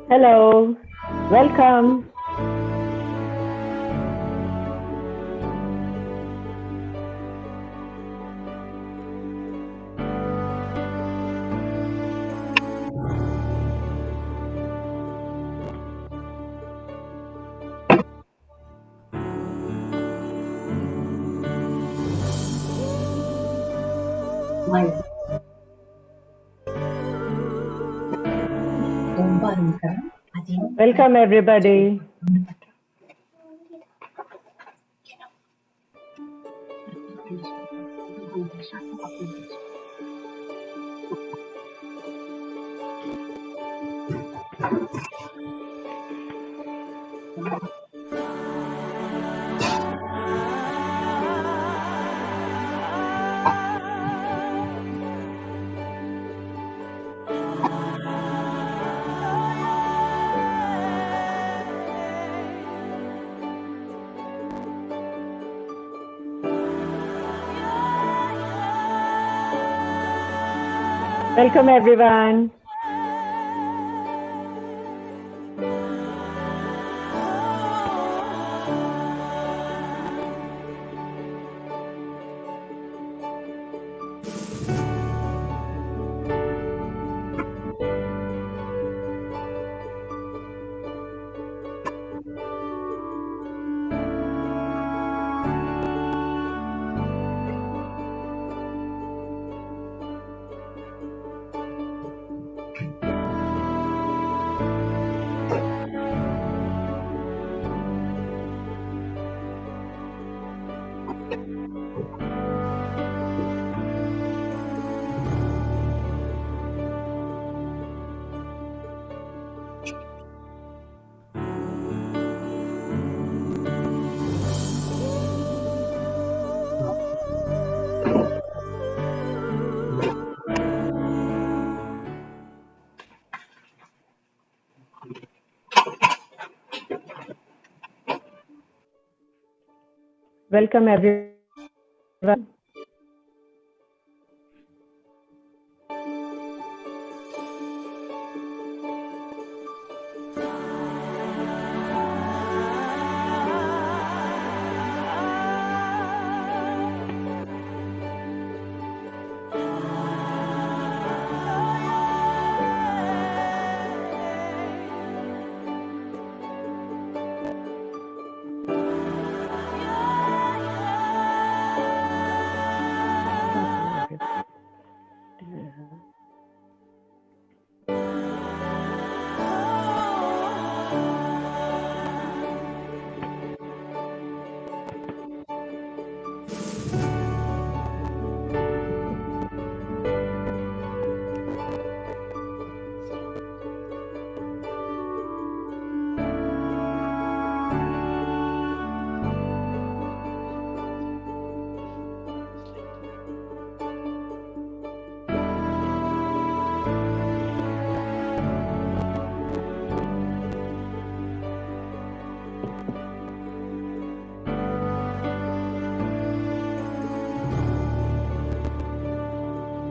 Hello, welcome. Mai Ombaruka, Ajin, Welcome, everybody. Welcome, everyone. Welcome, everyone.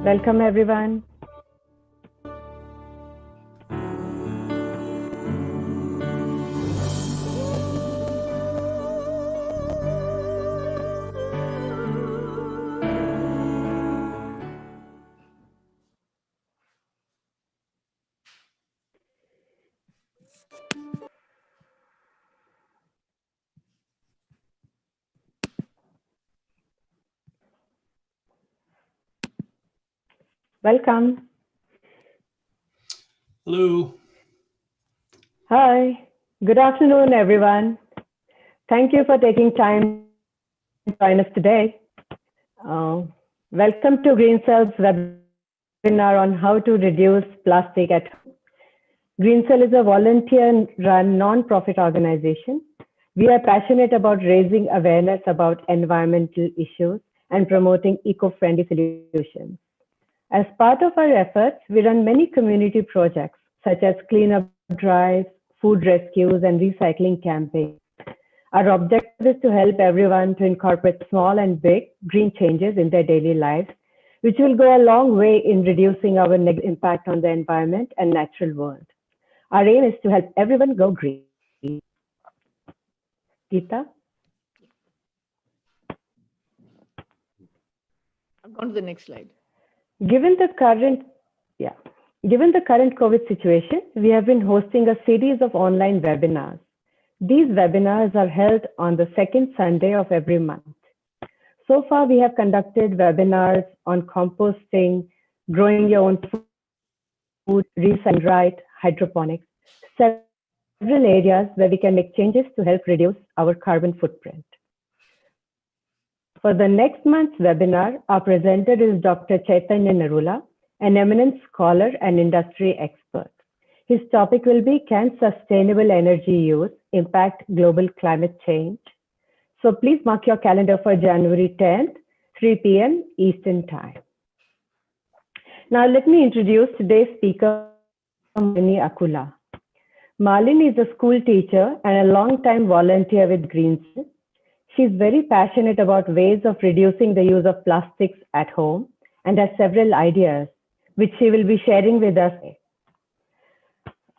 Welcome, everyone. Welcome. Hello. Hi. Good afternoon, everyone. Thank you for taking time to join us today. Welcome to Green Cell's webinar on how to reduce plastic at home. Green Cell is a volunteer-run non-profit organization. We are passionate about raising awareness about environmental issues and promoting eco-friendly solutions. As part of our efforts, we run many community projects such as cleanup drives, food rescues, and recycling campaigns. Our objective is to help everyone to incorporate small and big green changes in their daily lives, which will go a long way in reducing our negative impact on the environment and natural world. Our aim is to help everyone go green. Geeta? I've gone to the next slide. Given the current, yeah, given the current COVID situation, we have been hosting a series of online webinars. These webinars are held on the second Sunday of every month. So far, we have conducted webinars on composting, growing your own food, recycling right, hydroponics, several areas where we can make changes to help reduce our carbon footprint. For the next month's webinar, our presenter is Dr. Chaitanya Narula, an eminent scholar and industry expert. His topic will be, can sustainable energy use impact global climate change? So please mark your calendar for January 10th, 3 p.m. Eastern Time. Now let me introduce today's speaker, Malini Akula. Malini is a school teacher and a long-time volunteer with Greensell. She's very passionate about ways of reducing the use of plastics at home and has several ideas, which she will be sharing with us.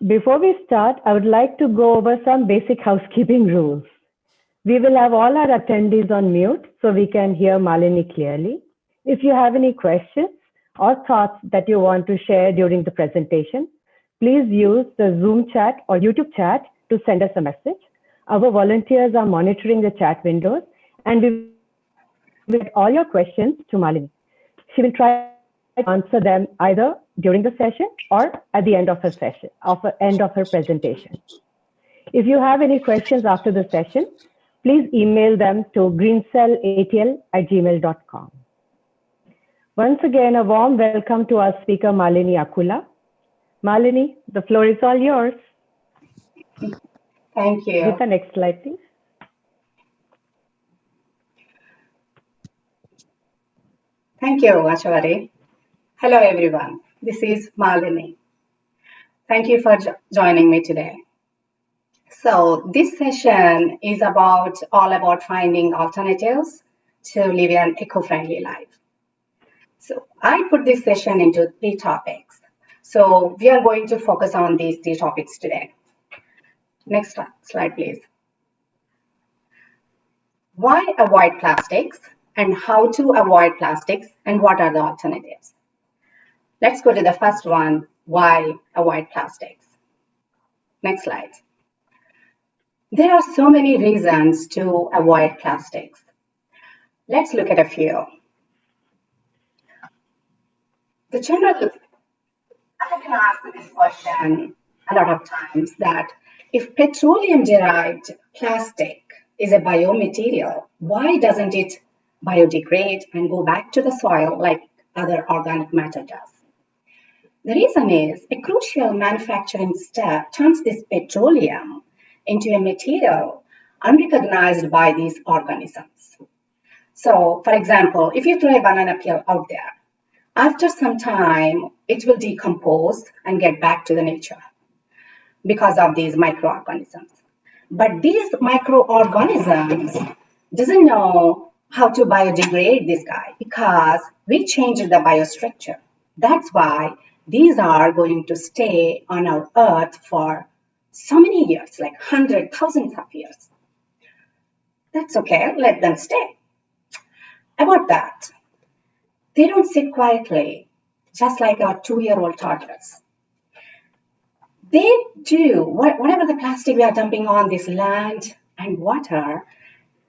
Before we start, I would like to go over some basic housekeeping rules. We will have all our attendees on mute so we can hear Malini clearly. If you have any questions or thoughts that you want to share during the presentation, please use the Zoom chat or YouTube chat to send us a message. Our volunteers are monitoring the chat windows and we will get all your questions to Malini. She will try to answer them either during the session or at the end of her session, end of her presentation. If you have any questions after the session, please email them to greencellatl@gmail.com. Once again, a warm welcome to our speaker, Malini Akula. Malini, the floor is all yours. Thank you. Geeta, next slide, please. Thank you, Ashwari. Hello, everyone. This is Malini. Thank you for joining me today. So this session is all about finding alternatives to live an eco-friendly life. So I put this session into 3 topics. So we are going to focus on these 3 topics today. Next slide, please. Why avoid plastics and how to avoid plastics and what are the alternatives? Let's go to the first one, why avoid plastics. Next slide. There are so many reasons to avoid plastics. Let's look at a few. I have been asked this question a lot of times that if petroleum-derived plastic is a biomaterial, why doesn't it biodegrade and go back to the soil like other organic matter does? The reason is a crucial manufacturing step turns this petroleum into a material unrecognized by these organisms. So, for example, if you throw a banana peel out there, after some time, it will decompose and get back to the nature because of these microorganisms. But these microorganisms doesn't know how to biodegrade this guy because we changed the biostructure. That's why these are going to stay on our earth for so many years, like hundreds, thousands of years. That's okay, let them stay. About that, they don't sit quietly, just like our 2-year-old toddlers. They do, whatever the plastic we are dumping on this land and water,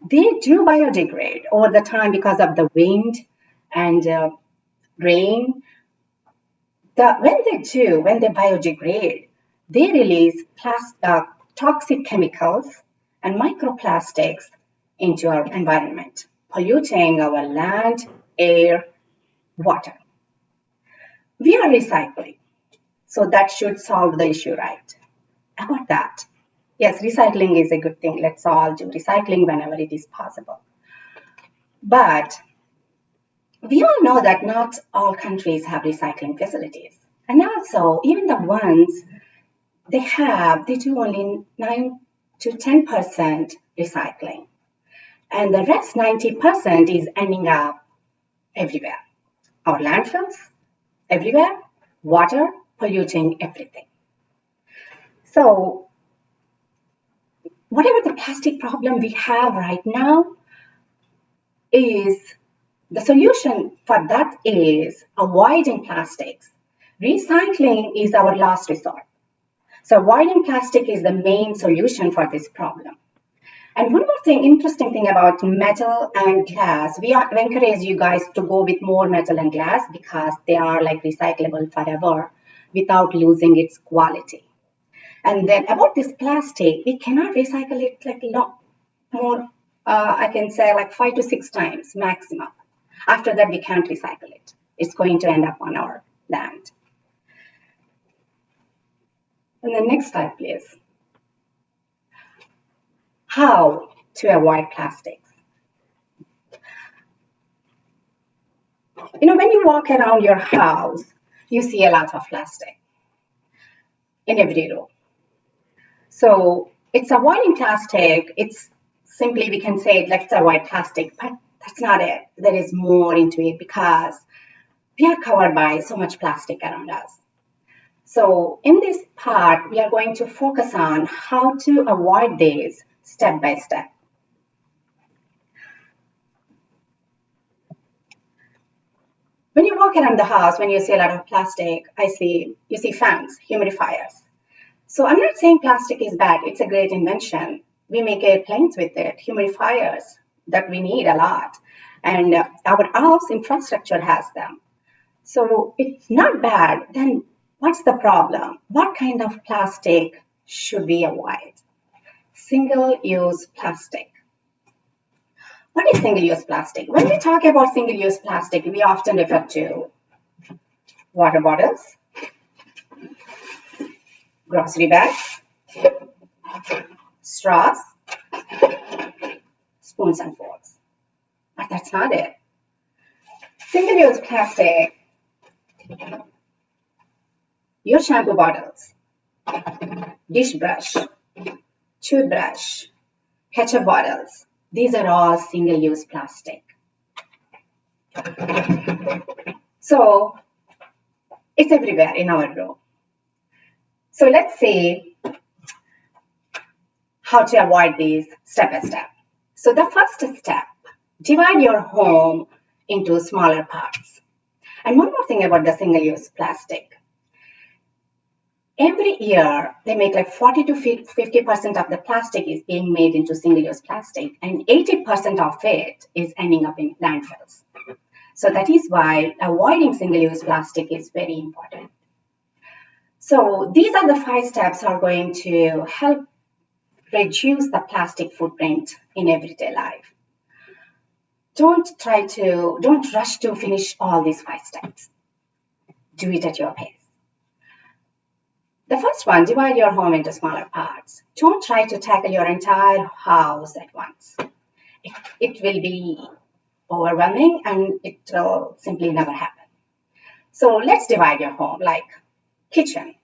they do biodegrade over the time because of the wind and rain. When they biodegrade, they release toxic chemicals and microplastics into our environment, polluting our land, air, water. We are recycling, so that should solve the issue, right? About that, yes, recycling is a good thing. Let's all do recycling whenever it is possible. But we all know that not all countries have recycling facilities. And also, even the ones they do only 9 to 10% recycling. And the rest 90% is ending up everywhere. Our landfills, everywhere, water, polluting everything. So whatever the plastic problem we have right now, is the solution for that is avoiding plastics. Recycling is our last resort. So avoiding plastic is the main solution for this problem. And one more thing, interesting thing about metal and glass, we encourage you guys to go with more metal and glass because they are like recyclable forever without losing its quality. And then about this plastic, we cannot recycle it like more, I can say like 5 to 6 times maximum. After that, we can't recycle it. It's going to end up on our land. And the next slide, please. How to avoid plastics. You know, when you walk around your house, you see a lot of plastic in every room. So it's avoiding plastic. It's simply, we can say, let's avoid plastic, but that's not it. There is more into it because we are covered by so much plastic around us. So in this part, we are going to focus on how to avoid these step by step. When you walk around the house, when you see a lot of plastic, you see fans, humidifiers. So I'm not saying plastic is bad. It's a great invention. We make airplanes with it, humidifiers that we need a lot. And our house infrastructure has them. So it's not bad. Then what's the problem? What kind of plastic should we avoid? Single-use plastic. What is single-use plastic? When we talk about single-use plastic, we often refer to water bottles, grocery bags, straws, spoons and forks. But that's not it. Single-use plastic, your shampoo bottles, dish brush, toothbrush, ketchup bottles, these are all single-use plastic. So it's everywhere in our room. So let's see how to avoid these step by step. So the first step, divide your home into smaller parts. And one more thing about the single-use plastic. Every year, they make like 40 to 50% of the plastic is being made into single-use plastic, and 80% of it is ending up in landfills. So that is why avoiding single-use plastic is very important. So these are the 5 steps are going to help reduce the plastic footprint in everyday life. Don't rush to finish all these 5 steps. Do it at your pace. The first one, divide your home into smaller parts. Don't try to tackle your entire house at once. It will be overwhelming and it will simply never happen. So let's divide your home like kitchen,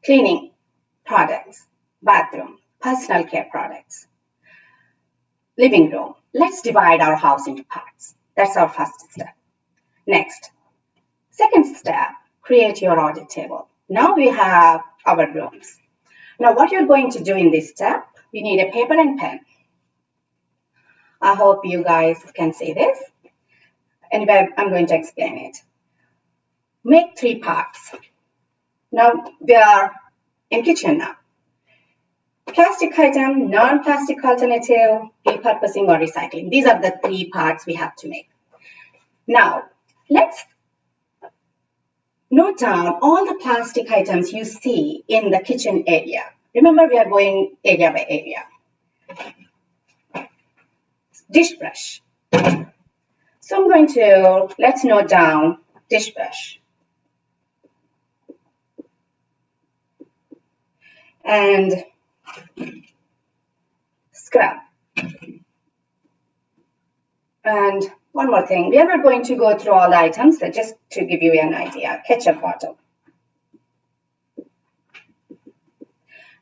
cleaning products, bathroom, personal care products, living room. Let's divide our house into parts. That's our first step. Next, second step, create your audit table. Now we have our rooms. Now what you're going to do in this step, we need a paper and pen. I hope you guys can see this. Anyway, I'm going to explain it. Make 3 parts. Now we are in kitchen now. Plastic item, non-plastic alternative, repurposing or recycling. These are the 3 parts we have to make. Now, let's note down all the plastic items you see in the kitchen area. Remember, we are going area by area. Dish brush. So I'm going to, let's note down dish brush. And scrub. And one more thing, we are not going to go through all the items, but just to give you an idea, ketchup bottle.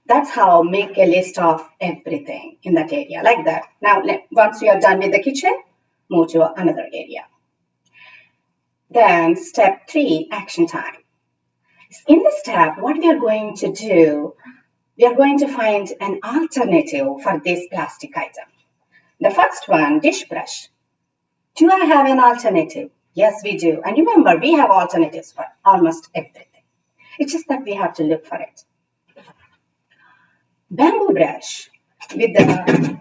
That's how make a list of everything in that area, like that. Now, once you are done with the kitchen, move to another area. Then step 3, action time. In this step, what we are going to do, we are going to find an alternative for this plastic item. The first one, dish brush. Do I have an alternative? Yes, we do. And remember, we have alternatives for almost everything. It's just that we have to look for it. Bamboo brush with the,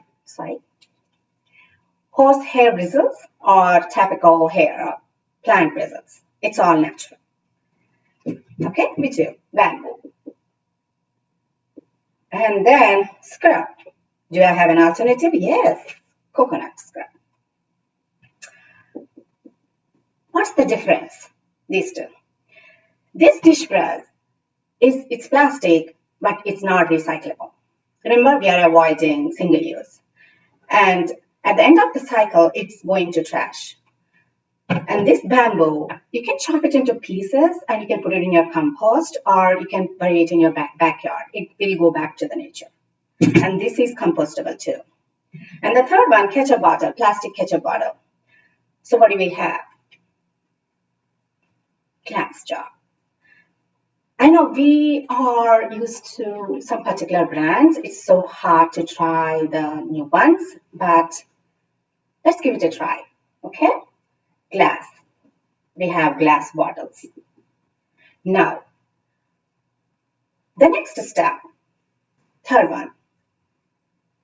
horsehair bristles or typical hair, plant bristles. It's all natural. Okay, we do bamboo. And then scrub. Do I have an alternative? Yes, coconut scrub. What's the difference? These two. This dish brush it's plastic, but it's not recyclable. Remember, we are avoiding single use. And at the end of the cycle, it's going to trash. And this bamboo, you can chop it into pieces and you can put it in your compost or you can bury it in your backyard. It will go back to the nature. And this is compostable too. And the third one, ketchup bottle, plastic ketchup bottle. So what do we have? Glass jar. I know we are used to some particular brands. It's so hard to try the new ones, but let's give it a try, okay? Glass. We have glass bottles. Now, the next step, third one.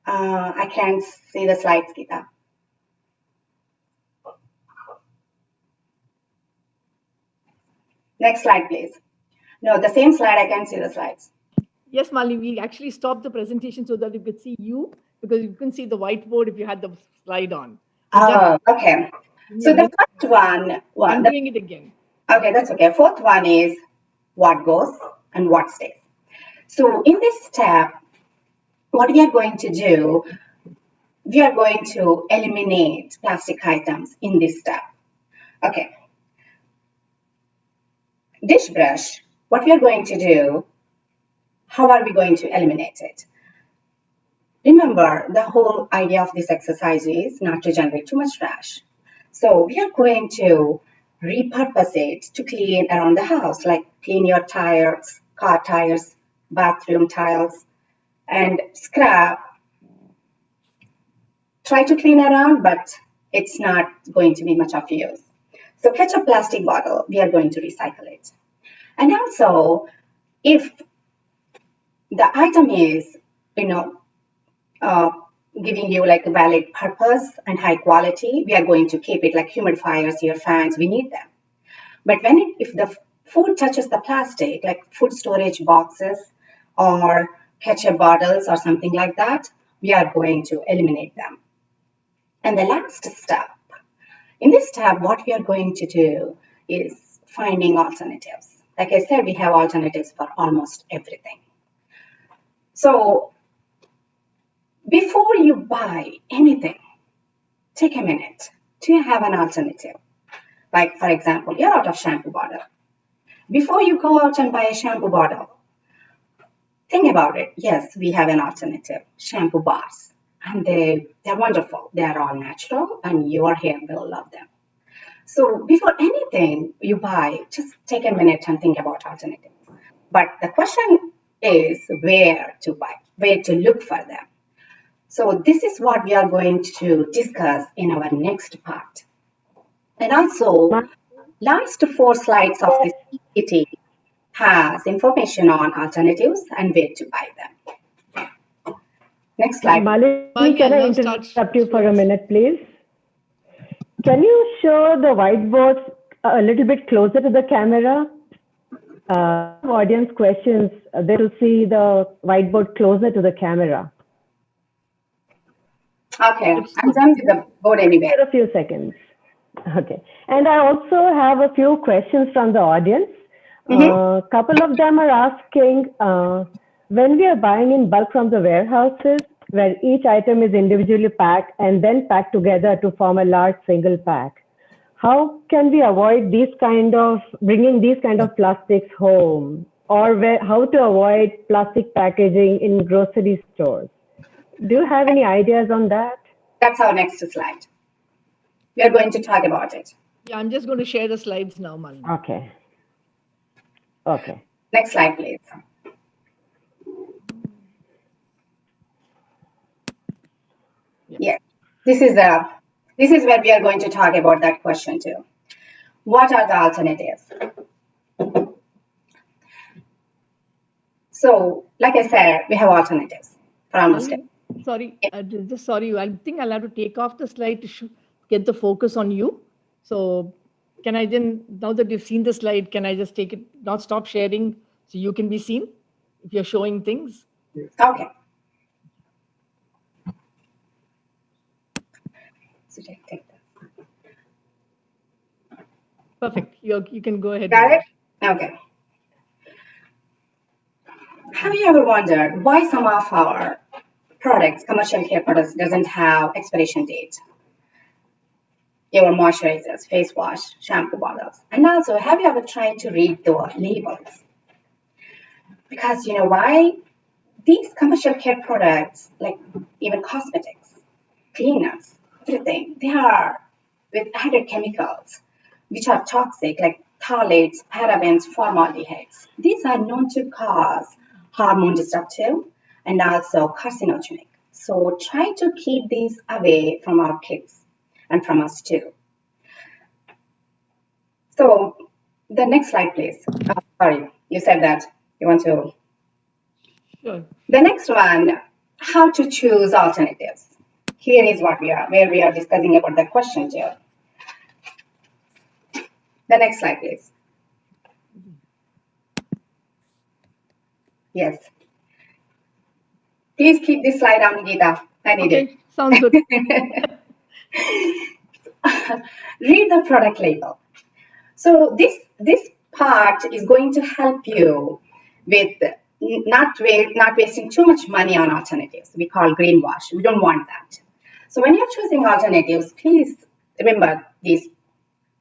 I can't see the slides, Geeta. Next slide, please. No, the same slide, I can't see the slides. Yes, Malini, we actually stopped the presentation so that we could see you, because you couldn't see the whiteboard if you had the slide on. Oh, okay. So the first one. I'm doing it again. Okay, that's okay. Fourth one is what goes and what stays. So in this step, what we are going to do, we are going to eliminate plastic items in this step. Okay. Dish brush, what we are going to do, how are we going to eliminate it? Remember, the whole idea of this exercise is not to generate too much trash. So we are going to repurpose it to clean around the house, like clean your tires, car tires, bathroom tiles, and scrap. Try to clean around, but it's not going to be much of use. So ketchup plastic bottle, we are going to recycle it. And also, if the item is, giving you like a valid purpose and high quality, we are going to keep it, like humidifiers, your fans, we need them. But if the food touches the plastic, like food storage boxes or ketchup bottles or something like that, we are going to eliminate them. And the last step, in this step, what we are going to do is finding alternatives. Like I said, we have alternatives for almost everything. So before you buy anything, take a minute. Do you have an alternative? Like, for example, you're out of shampoo bottle. Before you go out and buy a shampoo bottle, think about it. Yes, we have an alternative, shampoo bars. And they're wonderful. They are all natural and your hair will love them. So before anything you buy, just take a minute and think about alternatives. But the question is where to buy, where to look for them. So this is what we are going to discuss in our next part. And also, last 4 slides of this PPT has information on alternatives and where to buy them. Next slide. Malini, can I interrupt you for a minute, please? Can you show the whiteboard a little bit closer to the camera? Audience questions, they will see the whiteboard closer to the camera. Okay, I'm done with the board anyway. For a few seconds. Okay. And I also have a few questions from the audience. A couple of them are asking, when we are buying in bulk from the warehouses, where each item is individually packed and then packed together to form a large single pack, how can we avoid bringing these kind of plastics home? Or how to avoid plastic packaging in grocery stores? Do you have any ideas on that? That's our next slide. We are going to talk about it. Yeah, I'm just going to share the slides now, Malini. Okay. Next slide, please. Yes. This is where we are going to talk about that question too. What are the alternatives? So, like I said, we have alternatives for almost it. Sorry, just sorry. I think I'll have to take off the slide to get the focus on you. So, can I then, now that you've seen the slide, can I just take it, not stop sharing so you can be seen if you're showing things? Okay. So take that. Perfect. You can go ahead. Got it? Okay. Have you ever wondered why some of our products, commercial care products, doesn't have expiration date? Your moisturizers, face wash, shampoo bottles. And also, have you ever tried to read the labels? Because you know why? These commercial care products, like even cosmetics, cleaners, everything, they are with added chemicals which are toxic, like phthalates, parabens, formaldehydes. These are known to cause hormone disruptive and also carcinogenic. So try to keep these away from our kids and from us too. So the next slide, please. Sorry, you said that you want to. Sure. The next one, how to choose alternatives. Here is where we are discussing about the question here. The next slide, please. Yes. Please keep this slide on, Geeta. I need Okay, sounds good. it. Read the product label. So this part is going to help you with not wasting too much money on alternatives. We call greenwash. We don't want that. So when you're choosing alternatives, please remember these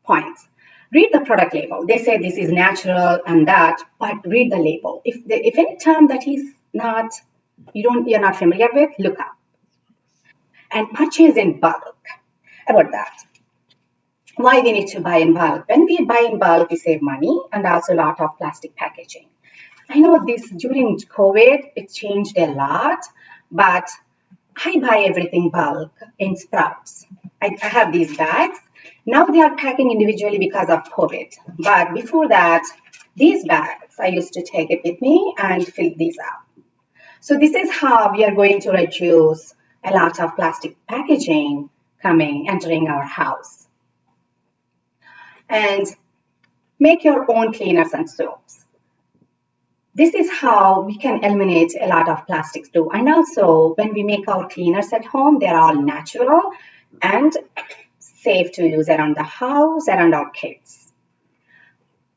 points. Read the product label. They say this is natural and that, but read the label. If any term that is not you're not familiar with, look up. And purchase in bulk. About that. Why we need to buy in bulk? When we buy in bulk, we save money and also a lot of plastic packaging. I know this during COVID, it changed a lot, but I buy everything bulk in Sprouts. I have these bags. Now they are packing individually because of COVID. But before that, these bags, I used to take it with me and fill these up. So this is how we are going to reduce a lot of plastic packaging entering our house. And make your own cleaners and soaps. This is how we can eliminate a lot of plastics too. And also, when we make our cleaners at home, they're all natural and safe to use around the house, around our kids.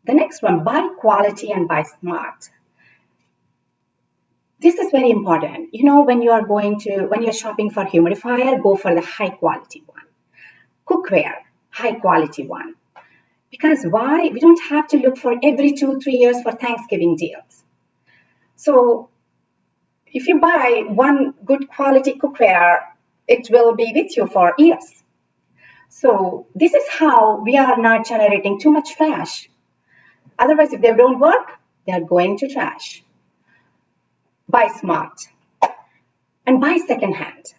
The next one, buy quality and buy smart. This is very important. You know, when you're shopping for humidifier, go for the high quality one. Cookware, high quality one. Because why? We don't have to look for every 2-3 years for Thanksgiving deals. So if you buy one good quality cookware, it will be with you for years. So this is how we are not generating too much trash. Otherwise, if they don't work, they are going to trash. Buy smart and buy secondhand.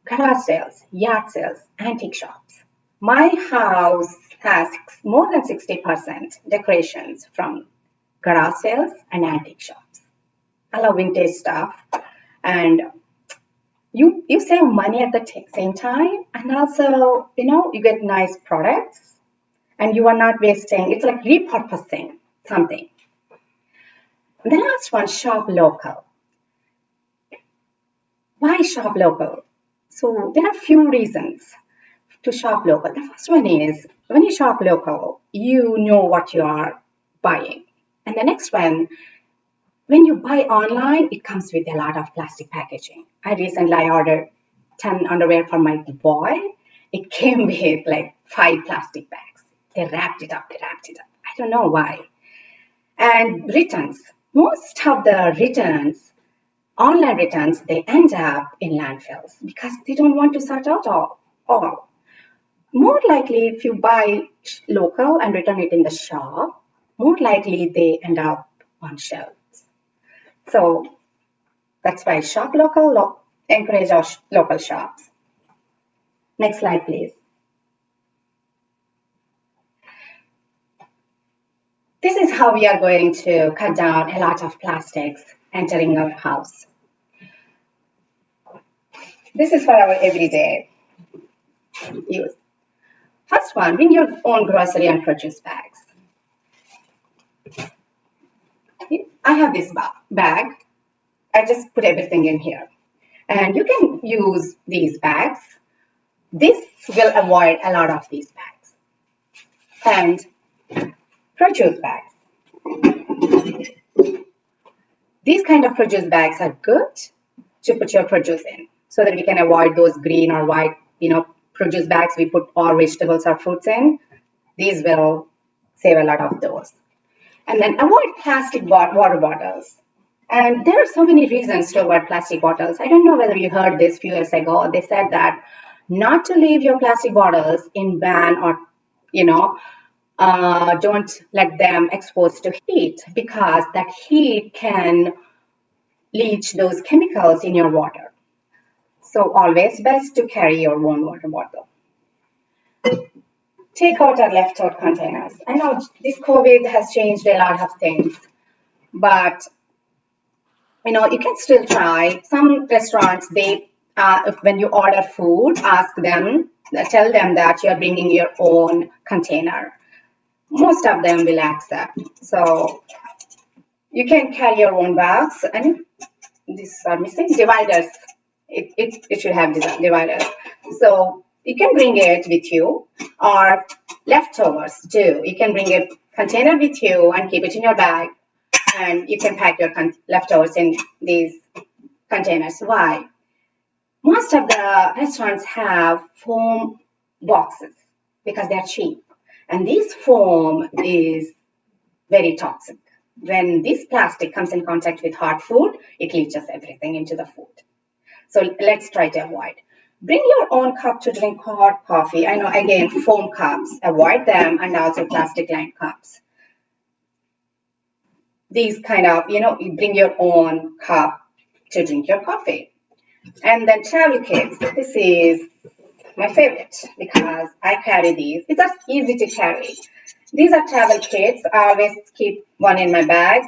Garage sales, yard sales, antique shops. My house has more than 60% decorations from garage sales and antique shops. I love vintage stuff, and you save money at the same time, and also you get nice products, and you are not wasting. It's like repurposing something. The last one, shop local. Why shop local? So there are a few reasons to shop local. The first one is when you shop local, you know what you are buying. And the next one, when you buy online, it comes with a lot of plastic packaging. I recently ordered 10 underwear for my boy. It came with like 5 plastic bags. They wrapped it up. I don't know why. And returns. Most of the returns, online returns, they end up in landfills because they don't want to sort out all. More likely, if you buy local and return it in the shop, more likely they end up on shelves. So that's why shop local, encourage our local shops. Next slide, please. This is how we are going to cut down a lot of plastics entering our house. This is for our everyday use. First one, bring your own grocery and produce bags. I have this bag. I just put everything in here. And you can use these bags. This will avoid a lot of these bags. And produce bags. These kind of produce bags are good to put your produce in so that we can avoid those green or white, produce bags we put our vegetables or fruits in. These will save a lot of those. And then avoid plastic water bottles. And there are so many reasons to avoid plastic bottles. I don't know whether you heard this a few years ago. They said that not to leave your plastic bottles in van or, don't let them exposed to heat because that heat can leach those chemicals in your water. So always best to carry your own water bottle. Take out or left out containers. I know this COVID has changed a lot of things, but you can still try. Some restaurants, when you order food, tell them that you're bringing your own container. Most of them will accept. So you can carry your own bags, and these are missing dividers. It should have dividers. So you can bring it with you, or leftovers too. You can bring a container with you and keep it in your bag, and you can pack your leftovers in these containers. Why? Most of the restaurants have foam boxes because they're cheap, and this foam is very toxic. When this plastic comes in contact with hot food, it leaches everything into the food. So let's try to avoid. Bring your own cup to drink hot coffee. I know, again, foam cups, avoid them, and also plastic lined cups. These kind of, you bring your own cup to drink your coffee. And then travel kits. This is my favorite because I carry these. It's just easy to carry. These are travel kits. I always keep one in my bag.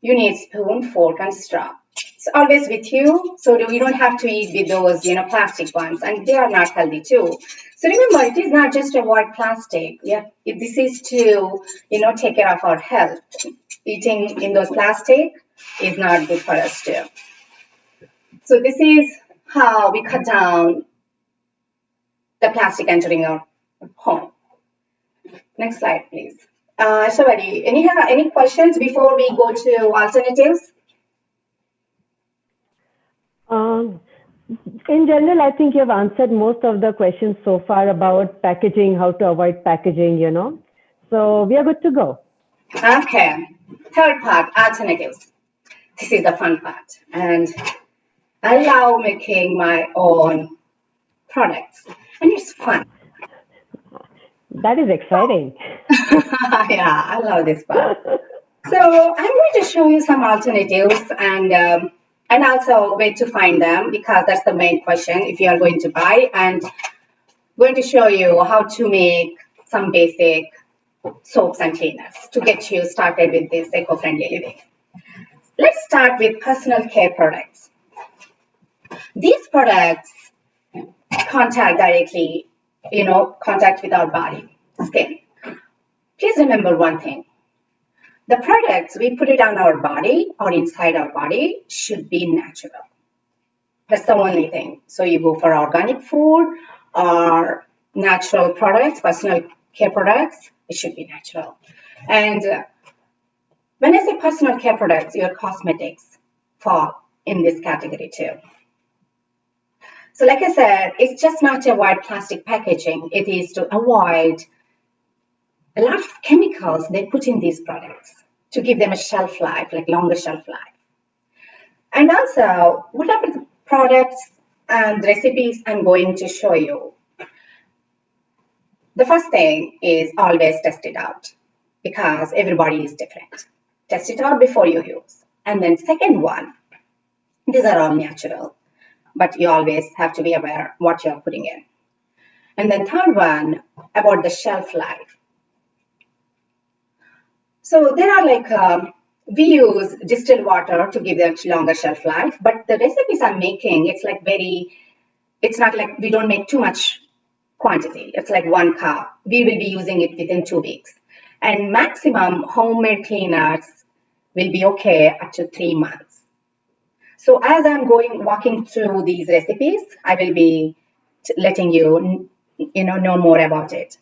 You need spoon, fork, and straw. It's always with you, so you don't have to eat with those, plastic ones, and they are not healthy too. So remember, it is not just to avoid plastic. Yeah, this is to, take care of our health. Eating in those plastic is not good for us too. So this is how we cut down the plastic entering our home. Next slide, please. Shawari, any questions before we go to alternatives? In general, I think you've answered most of the questions so far about packaging, how to avoid packaging, So we are good to go. Okay. Third part, alternatives. This is the fun part. And I love making my own products. And it's fun. That is exciting. Yeah, I love this part. So I'm going to show you some alternatives and also where to find them, because that's the main question if you are going to buy, and going to show you how to make some basic soaps and cleaners to get you started with this eco-friendly living. Let's start with personal care products. These products contact directly, contact with our body, skin. Please remember one thing. The products we put it on our body or inside our body should be natural. That's the only thing. So you go for organic food or natural products, personal care products, it should be natural. And when I say personal care products, your cosmetics fall in this category too. So like I said, it's just not to avoid plastic packaging. It is to avoid a lot of chemicals they put in these products to give them a shelf life, like longer shelf life. And also, whatever the products and recipes I'm going to show you, the first thing is always test it out, because everybody is different. Test it out before you use. And then second one, These are all natural, but you always have to be aware what you're putting in. And then third one, about the shelf life. So there are we use distilled water to give them longer shelf life, but the recipes I'm making, it's not like we don't make too much quantity. It's like 1 cup. We will be using it within 2 weeks. And maximum homemade cleaners will be okay up to 3 months. So as I'm walking through these recipes, I will be letting you know more about it.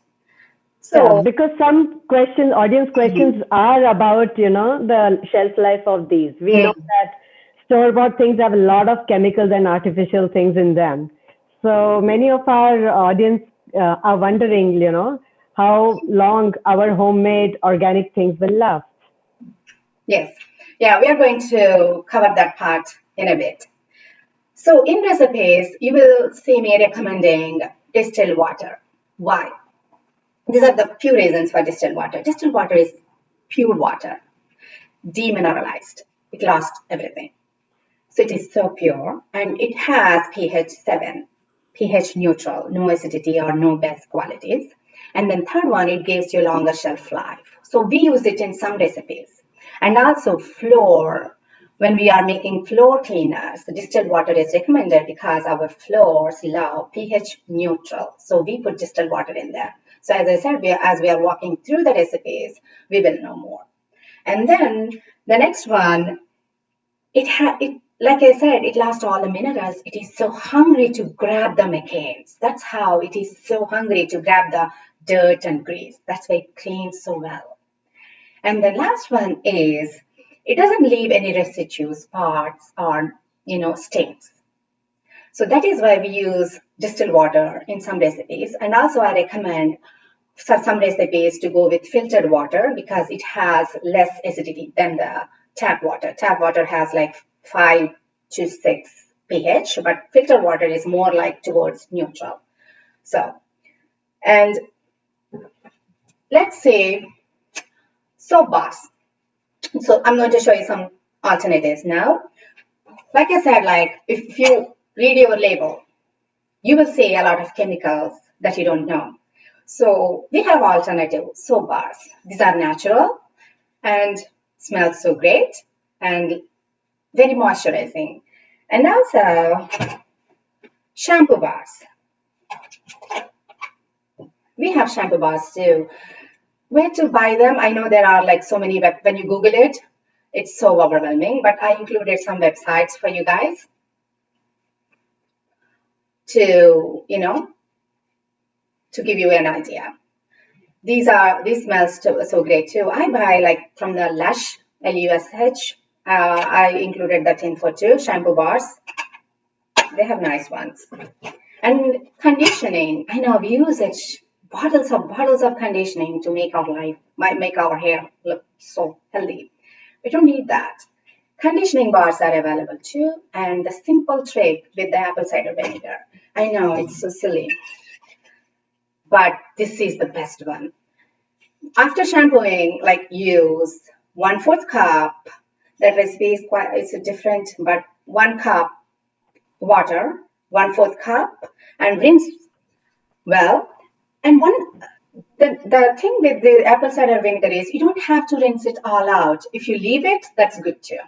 So because some audience questions are about, the shelf life of these. We know that store-bought things have a lot of chemicals and artificial things in them. So many of our audience are wondering, how long our homemade organic things will last. Yes. Yeah, we are going to cover that part in a bit. So in recipes, you will see me recommending distilled water. Why? These are the few reasons for distilled water. Distilled water is pure water, demineralized. It lost everything. So it is so pure, and it has pH 7, pH neutral, no acidity or no base qualities. And then third one, it gives you longer shelf life. So we use it in some recipes. And also floor, when we are making floor cleaners, the distilled water is recommended because our floors love pH neutral. So we put distilled water in there. So as I said, as we are walking through the recipes, we will know more. And then the next one, like I said, it lost all the minerals. It is so hungry to grab the McCains. That's how it is so hungry to grab the dirt and grease. That's why it cleans so well. And the last one is, it doesn't leave any residues, spots, or stains. So that is why we use distilled water in some recipes. And also I recommend for some recipes to go with filtered water because it has less acidity than the tap water. Tap water has like 5 to 6 pH, but filtered water is more like towards neutral. So, and let's say soap bars. So I'm going to show you some alternatives now. Like I said, if you read your label, you will see a lot of chemicals that you don't know. So we have alternative soap bars. These are natural and smell so great and very moisturizing. And also shampoo bars. We have shampoo bars too. Where to buy them? I know there are so many, when you Google it, it's so overwhelming, but I included some websites for you guys to give you an idea. These smells so great too. I buy from the Lush, Lush. I included that info too. Shampoo bars, they have nice ones. And conditioning, I know we use it. Bottles of conditioning to make our hair look so healthy. We don't need that. Conditioning bars are available too, and the simple trick with the apple cider vinegar. I know it's so silly, but this is the best one. After shampooing, use 1/4 cup. That recipe is it's different, but 1 cup water, 1/4 cup, and rinse well. And the thing with the apple cider vinegar is you don't have to rinse it all out. If you leave it, that's good too.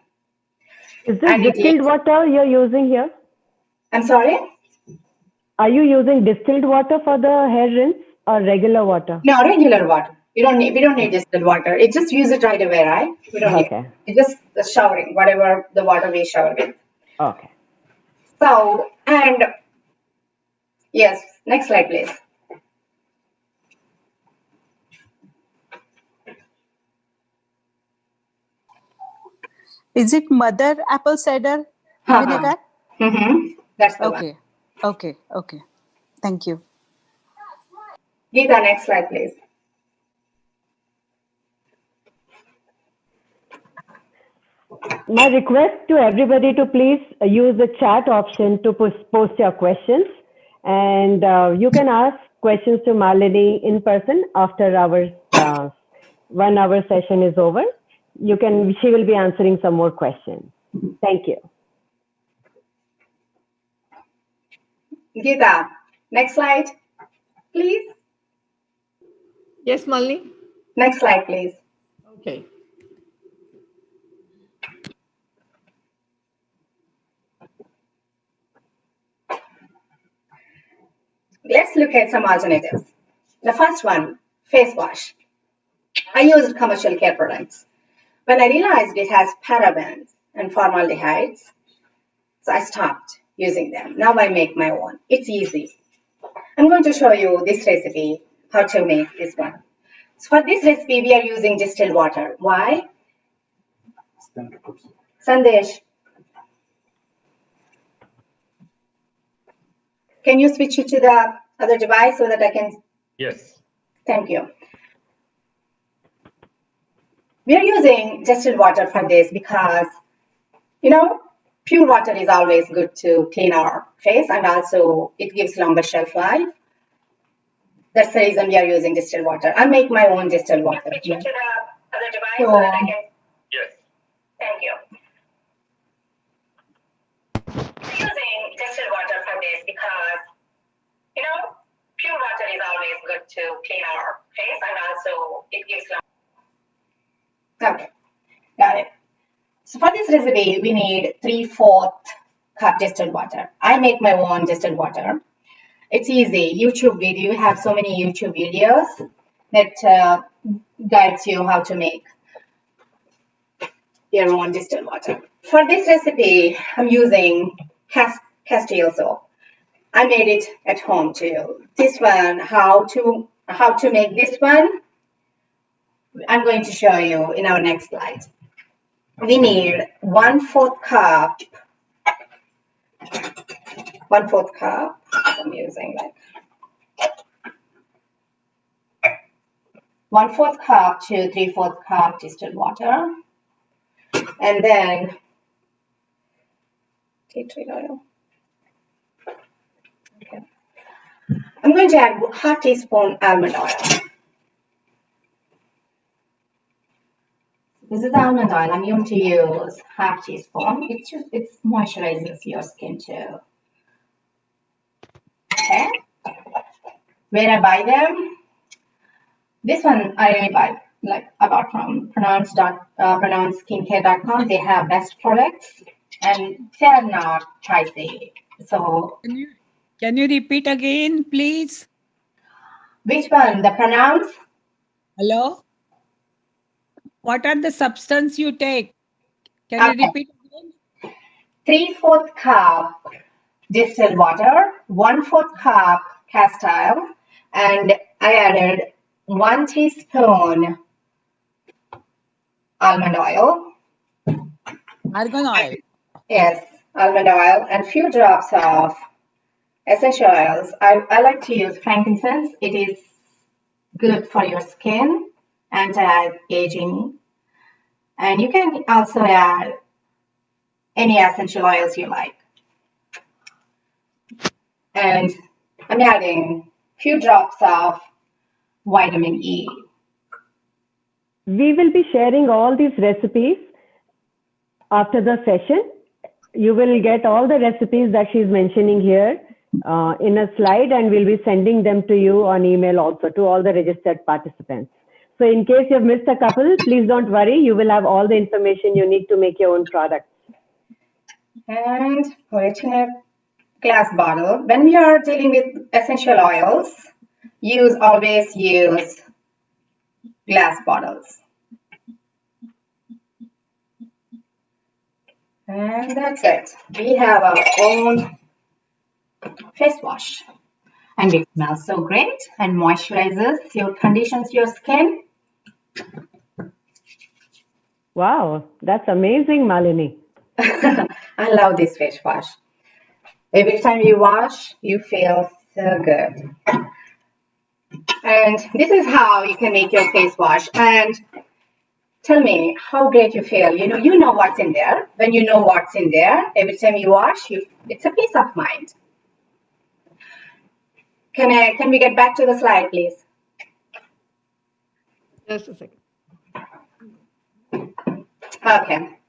Is this distilled water you're using here? I'm sorry? Are you using distilled water for the hair rinse or regular water? No, regular water. We don't need distilled water. It just use it right away, right? We don't need it. It's just the showering, whatever the water we shower with. Okay. So, and yes, next slide, please. Is it mother apple cider vinegar? That's the one. Okay. Thank you. Geeta, next slide, please. My request to everybody to please use the chat option to post your questions. And you can ask questions to Malini in person after our 1 hour session is over. She will be answering some more questions. Thank you. Geeta, next slide, please. Yes, Malini? Next slide, please. Okay. Let's look at some alternatives. The first one, face wash. I used commercial care products. When I realized it has parabens and formaldehydes, so I stopped using them. Now I make my own. It's easy. I'm going to show you this recipe, how to make this one. So for this recipe, we are using distilled water. Why? Sandesh, can you switch it to the other device so that I can? Yes. Thank you. We are using distilled water for this because, pure water is always good to clean our face, and also it gives longer shelf life. That's the reason we are using distilled water. I make my own distilled water. Switch it to the other device so that I can. Yes. Thank you. We're using distilled water for this because, pure water is always good to clean our face, and also it gives long. Okay, got it. So for this recipe, we need 3/4 cup distilled water. I make my own distilled water. It's easy. YouTube video, you have so many YouTube videos that guides you how to make your own distilled water. For this recipe, I'm using Castile soap. I made it at home too. This one, how to make this one, I'm going to show you in our next slide. We need 1/4 cup. 1/4 cup. I'm using like 1/4 cup to 3/4 cup distilled water, and then tea tree oil. Okay. I'm going to add 1/2 teaspoon almond oil. This is almond oil. I'm going to use 1/2 teaspoon. It moisturizes your skin too. Okay. Where I buy them? This one I really buy about from pronounceskincare.com. They have best products and they are not pricey. So Can you repeat again, please? which one? The Pronounce? Hello? What are the substance you take? Can you repeat again? 3/4 cup distilled water, 1/4 cup castile, and I added 1 teaspoon almond oil. Argan oil. Yes, almond oil, and few drops of essential oils. I like to use frankincense. It is good for your skin, anti-aging. And you can also add any essential oils you like. And I'm adding few drops of vitamin E. We will be sharing all these recipes after the session. You will get all the recipes that she's mentioning here in a slide, and we'll be sending them to you on email also to all the registered participants. So in case you've missed a couple, please don't worry. You will have all the information you need to make your own product. And put it in a glass bottle. When we are dealing with essential oils, always use glass bottles. And that's it. We have our own face wash. And it smells so great and moisturizes conditions your skin. Wow, that's amazing, Malini. I love this face wash. Every time you wash, you feel so good. And this is how you can make your face wash. And tell me how great you feel. You know what's in there. When you know what's in there, every time you wash, it's a peace of mind. Can we get back to the slide, please? Just a second. Okay.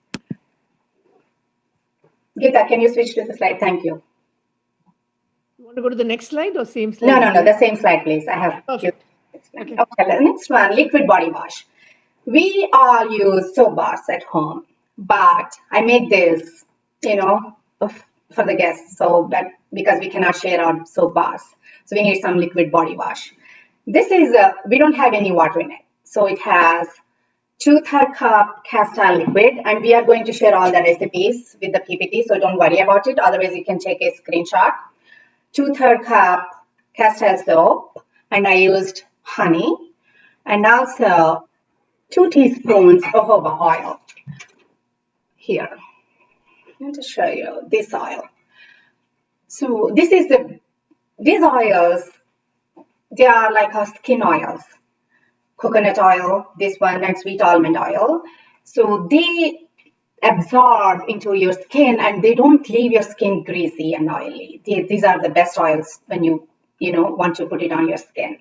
Geeta, can you switch to the slide? Thank you. Want to go to the next slide or same slide? No, the same slide, please. I have. Perfect. Okay, the next one, liquid body wash. We all use soap bars at home, but I make this, for the guests, so that because we cannot share our soap bars, so we need some liquid body wash. This is we don't have any water in it, so it has 2/3 cup cast iron liquid, and we are going to share all the recipes with the PPT, so don't worry about it. Otherwise, you can take a screenshot. 2/3 cup cast iron soap, and I used honey, and also 2 teaspoons of jojoba oil. Here, I'm going to show you this oil. So these oils, they are like our skin oils. Coconut oil, this one, and sweet almond oil. So they absorb into your skin and they don't leave your skin greasy and oily. These are the best oils when you want to put it on your skin.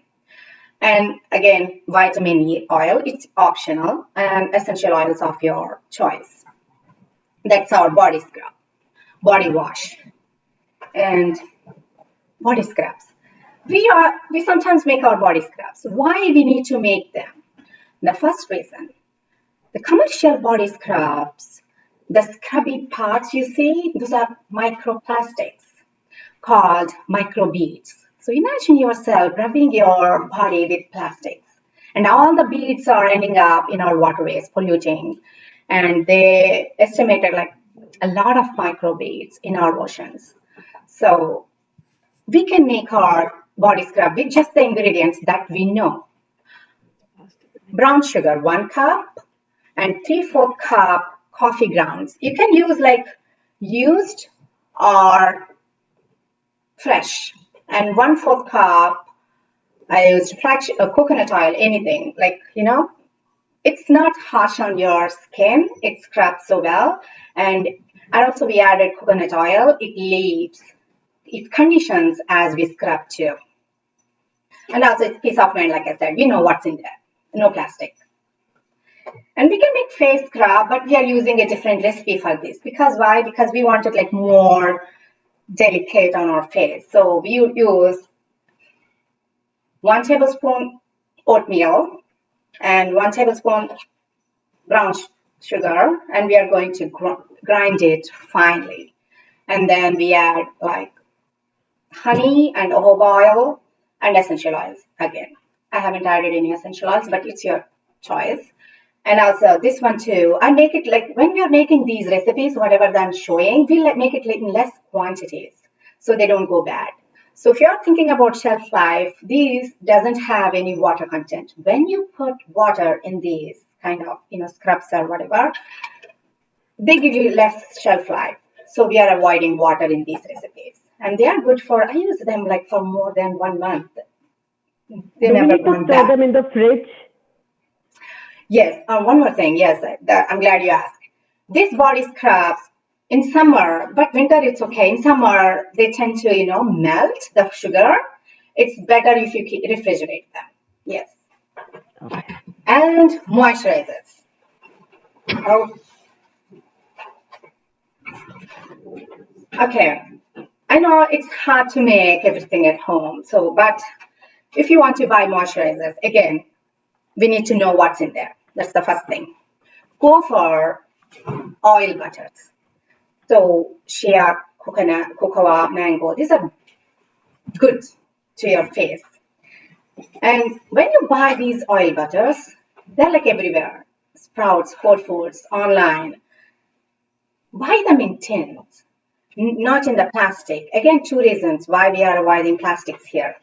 And again, vitamin E oil, it's optional, and essential oils of your choice. That's our body scrub, body wash, and body scrubs. We sometimes make our body scrubs. Why we need to make them? The first reason, the commercial body scrubs, the scrubby parts you see, those are microplastics called microbeads. So imagine yourself rubbing your body with plastics, and all the beads are ending up in our waterways, polluting. And they estimated like a lot of microbeads in our oceans. So we can make our body scrub with just the ingredients that we know. Brown sugar, 1 cup, and 3/4 cup coffee grounds. You can use like used or fresh. And 1/4 cup, I used coconut oil, anything. It's not harsh on your skin. It scrubs so well. And also we added coconut oil. It conditions as we scrub too. And also it's peace of mind, like I said, we know what's in there, no plastic. And we can make face scrub, but we are using a different recipe for this. Because why? Because we want it like more delicate on our face. So we use 1 tablespoon oatmeal and 1 tablespoon brown sugar, and we are going to grind it finely. And then we add like honey and jojoba oil and essential oils again. I haven't added any essential oils, but it's your choice. And also this one too, I make it like when we are making these recipes, whatever I'm showing, we'll make it in less quantities so they don't go bad. So if you're thinking about shelf life, these doesn't have any water content. When you put water in these kind of scrubs or whatever, they give you less shelf life. So we are avoiding water in these recipes. And they are good I use them like for more than 1 month. They Do we never need to gone store bad. them in the fridge? Yes, one more thing. Yes, I'm glad you asked. These body scrubs in summer, but winter it's okay. In summer, they tend to, melt the sugar. It's better if you refrigerate them. Yes. Okay. And moisturizers. Oh. Okay. I know it's hard to make everything at home. But if you want to buy moisturizers, again, we need to know what's in there. That's the first thing. Go for oil butters. So shea, coconut, cocoa, mango, these are good to your face. And when you buy these oil butters, they're like everywhere. Sprouts, Whole Foods, online. Buy them in tins, not in the plastic. Again, 2 reasons why we are avoiding plastics here.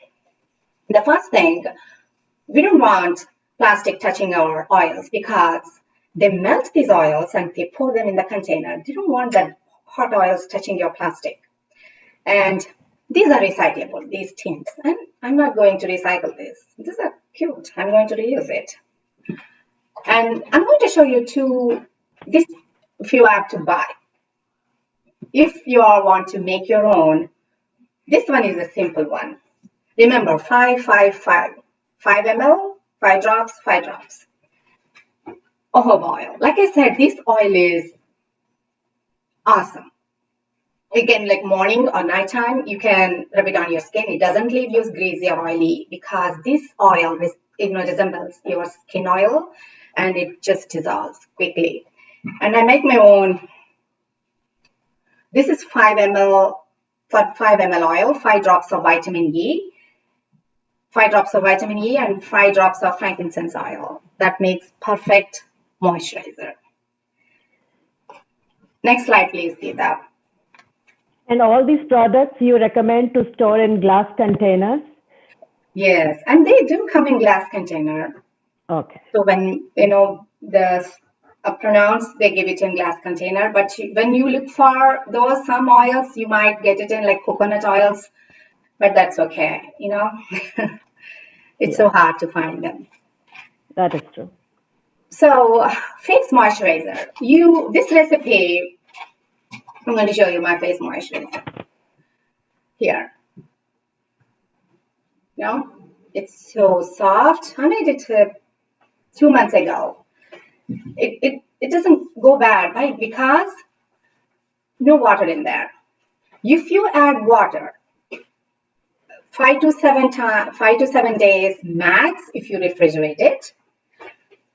The first thing, we don't want plastic touching our oils because they melt these oils and they pour them in the container. They don't want that hot oils touching your plastic. And these are recyclable, these tins. And I'm not going to recycle this. These are cute. I'm going to reuse it. And I'm going to show you this if you have to buy. If you all want to make your own, this one is a simple one. Remember, 5, 5, 5. 5 ml, 5 drops, 5 drops. Jojoba oil. Like I said, this oil is awesome. again, like morning or nighttime, you can rub it on your skin. It doesn't leave you greasy or oily because this oil resembles your skin oil and it just dissolves quickly. And I make my own. This is 5 ml for 5 ml oil, 5 drops of vitamin E, 5 drops of vitamin E, and 5 drops of frankincense oil. That makes perfect moisturizer. Next slide, please, Geeta. And all these products you recommend to store in glass containers? Yes, and they do come in glass container. Okay. So when, the pronounced, they give it in glass container. But when you look for those, some oils, you might get it in like coconut oils, but that's okay, It's so hard to find them. That is true. So face moisturizer. This recipe, I'm going to show you my face moisturizer. Here. It's so soft. I made it 2 months ago. It doesn't go bad, right? Because no water in there. If you add water, 5 to 7 days max if you refrigerate it.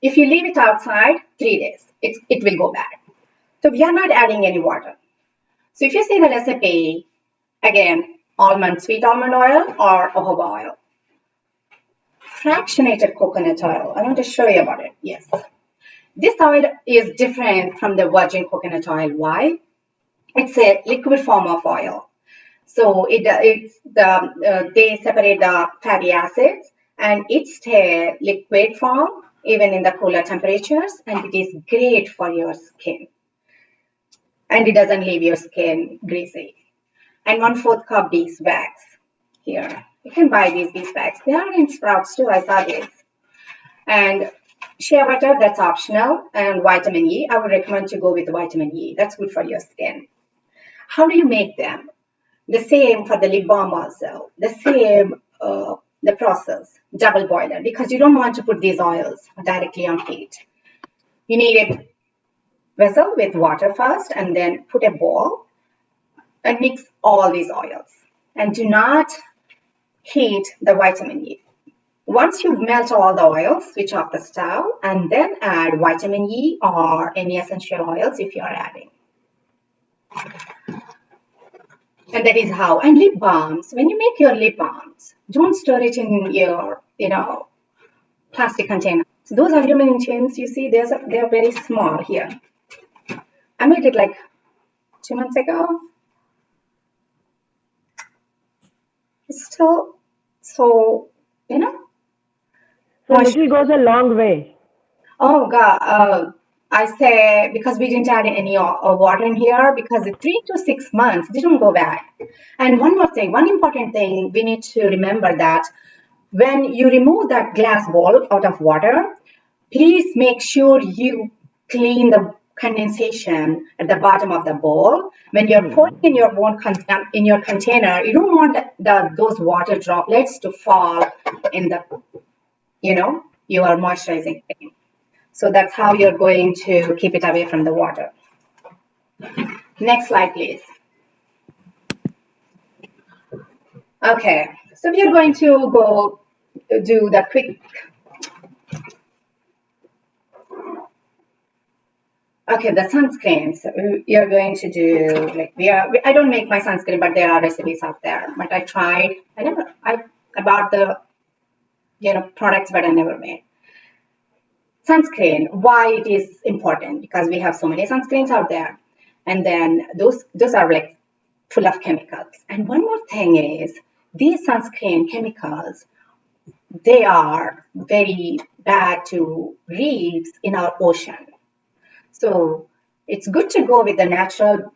If you leave it outside, 3 days, it will go bad. So we are not adding any water. So if you see the recipe, again, sweet almond oil or jojoba oil. Fractionated coconut oil. I want to show you about it. Yes. This oil is different from the virgin coconut oil. Why? It's a liquid form of oil. So they separate the fatty acids and it's a liquid form even in the cooler temperatures, and it is great for your skin. And it doesn't leave your skin greasy. And 1/4 cup beeswax here. You can buy these beeswax. They are in Sprouts too. I saw these. And shea butter, that's optional. And vitamin E, I would recommend to go with vitamin E. That's good for your skin. How do you make them? The same for the lip balm also. The same, the process, double boiler, because you don't want to put these oils directly on heat. You need a vessel with water first, and then put a bowl and mix all these oils. And do not heat the vitamin E. Once you melt all the oils, switch off the stove and then add vitamin E or any essential oils if you are adding. And that is how. And lip balms, when you make your lip balms, don't store it in your, plastic container. So those aluminum tins, you see, they're very small here. I made it like 2 months ago. It's still so, So little goes a long way. Oh God, I say because we didn't add any water in here, because the 3 to 6 months didn't go bad. And one more thing, one important thing, we need to remember that when you remove that glass bowl out of water, please make sure you clean the condensation at the bottom of the bowl. When you're pouring in your in your container, you don't want those water droplets to fall in the, your moisturizing cream. So that's how you're going to keep it away from the water. Next slide, please. Okay, so we are going to go do the quick. Okay, the sunscreens. You're going to do like I don't make my sunscreen, but there are recipes out there. But I tried. I bought the products, but I never made. Sunscreen, why it is important? Because we have so many sunscreens out there, and then those are like full of chemicals. And one more thing is these sunscreen chemicals, they are very bad to reefs in our ocean. So it's good to go with the natural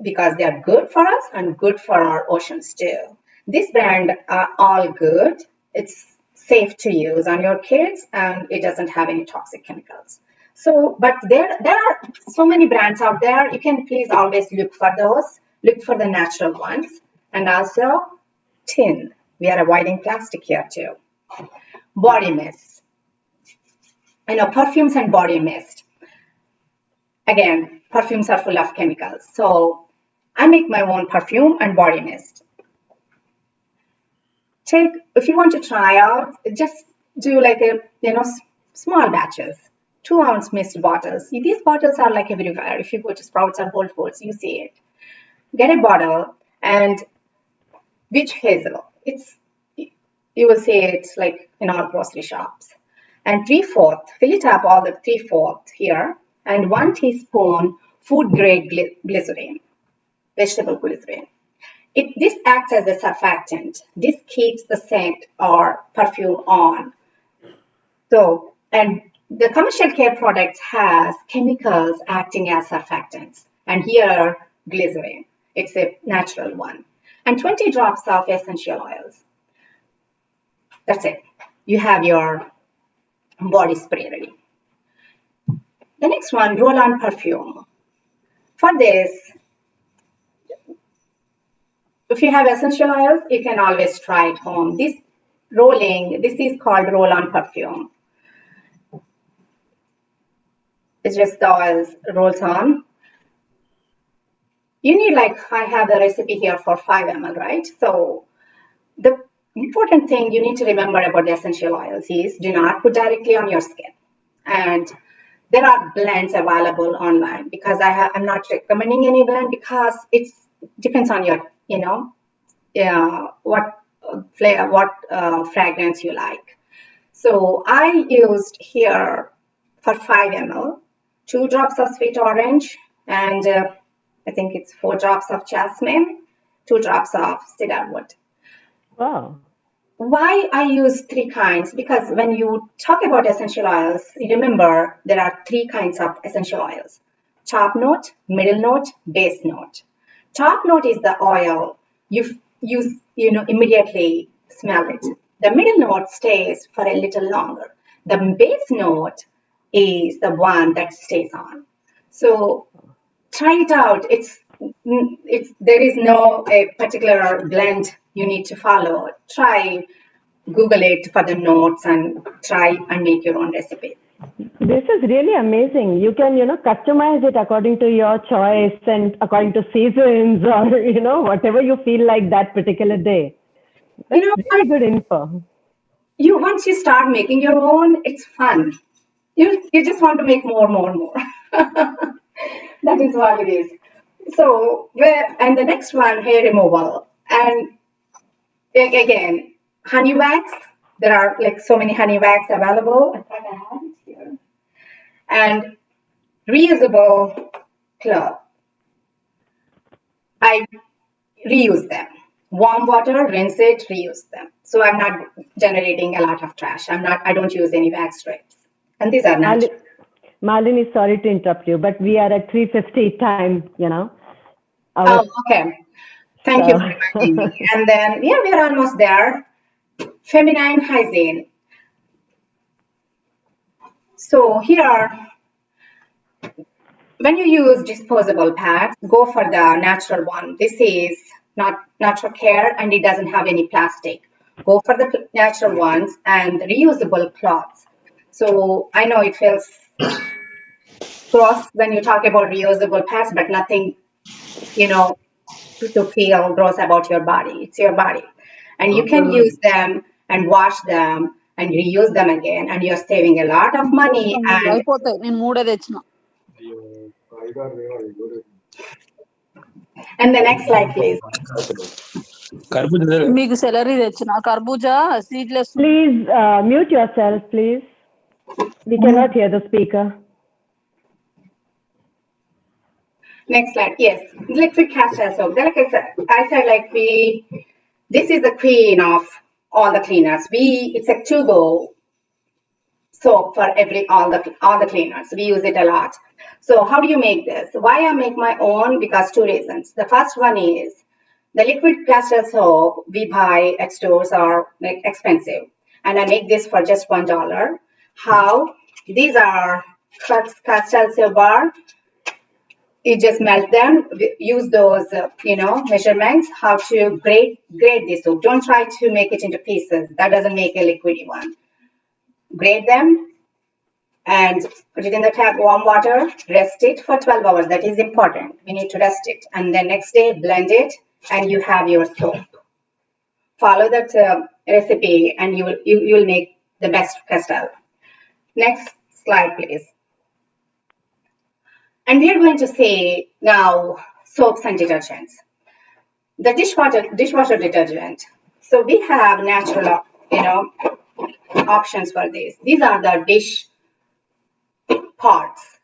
because they are good for us and good for our oceans too. This brand are all good. It's safe to use on your kids and it doesn't have any toxic chemicals. So, but there are so many brands out there. You can please always look for those. Look for the natural ones. And also tin. We are avoiding plastic here too. Body mist. Perfumes and body mist. Again, perfumes are full of chemicals. So I make my own perfume and body mist. If you want to try out, just do like small batches, 2-ounce mist bottles. These bottles are like everywhere. If you go to Sprouts or Whole Foods, you see it. Get a bottle and witch hazel. You will see it like in our grocery shops. And 3/4, fill it up all the 3/4 here, and 1 teaspoon food grade glycerin, vegetable glycerin. This acts as a surfactant. This keeps the scent or perfume on. So, and the commercial care products has chemicals acting as surfactants. And here, glycerin, it's a natural one. And 20 drops of essential oils. That's it. You have your body spray ready. The next one, roll-on perfume. For this, if you have essential oils, you can always try it home. This is called roll-on perfume. It's just the oils rolls on. You need I have the recipe here for 5 ml, right? So the important thing you need to remember about the essential oils is do not put directly on your skin. And there are blends available online because I'm not recommending any blend because it depends on your, what flavor, what fragrance you like. So I used here for 5 ml, 2 drops of sweet orange, and I think it's 4 drops of jasmine, 2 drops of cedarwood. Wow. Why I use 3 kinds? Because when you talk about essential oils, remember there are 3 kinds of essential oils: top note, middle note, base note. Top note is the oil you immediately smell it. The middle note stays for a little longer. The base note is the one that stays on. So try it out. There is no a particular blend you need to follow. Try, Google it for the notes and try and make your own recipe. This is really amazing. You can, customize it according to your choice and according to seasons or, whatever you feel like that particular day. That's really good info. Once you start making your own, it's fun. You just want to make more. That is what it is. So, and the next one, hair removal. And again, honey wax. There are so many honey wax available. I thought I had it here. And reusable cloth. I reuse them. Warm water, rinse it, reuse them. So I'm not generating a lot of trash. I don't use any wax strips. And these are natural. Malini, sorry to interrupt you, but we are at 3:50 time, Oh, okay. Thank you for reminding me. And then, we are almost there. Feminine hygiene. So here, when you use disposable pads, go for the natural one. This is not natural care and it doesn't have any plastic. Go for the natural ones and reusable cloths. So I know it feels gross when you talk about reusable pads, but nothing, to feel gross about your body. It's your body. And you can use them and wash them and reuse them again. And you're saving a lot of money. And the next slide, please. Please mute yourself, please. We cannot hear the speaker. Next slide. Yes, liquid castor soap. Like I said, this is the queen of all the cleaners. It's a to-go soap for all the cleaners. We use it a lot. So how do you make this? Why I make my own? Because 2 reasons. The first one is the liquid castor soap we buy at stores are expensive, and I make this for just $1. How? These are castor soap bar. You just melt them, use those, measurements, how to grade this soap. Don't try to make it into pieces. That doesn't make a liquidy one. Grade them, and put it in the tap, warm water, rest it for 12 hours. That is important. We need to rest it. And then next day, blend it, and you have your soap. Follow that recipe, and you will make the best castile. Next slide, please. And we are going to say now soaps and detergents. The dishwasher detergent. So we have natural, options for this. These are the dish pots.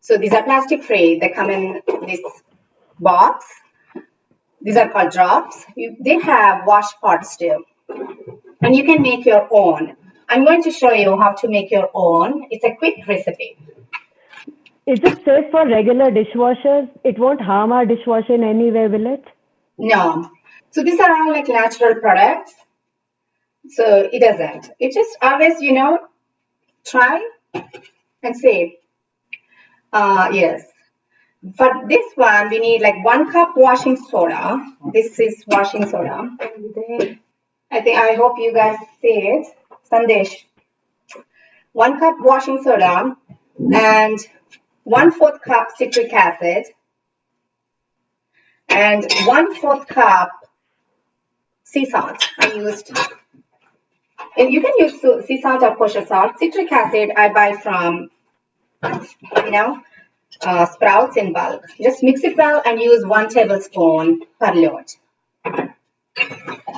So these are plastic free. They come in this box. These are called drops. They have wash pots too. And you can make your own. I'm going to show you how to make your own. It's a quick recipe. Is it safe for regular dishwashers? It won't harm our dishwasher in any way, will it? No. So these are all like natural products. So it doesn't. It just always, try and see. Yes. For this one, we need like 1 cup washing soda. This is washing soda. I hope you guys see it. Sandesh. 1 cup washing soda and 1/4 cup citric acid and 1/4 cup sea salt. I used, and you can use sea salt or kosher salt. Citric acid I buy from, Sprouts in bulk. Just mix it well and use 1 tablespoon per load.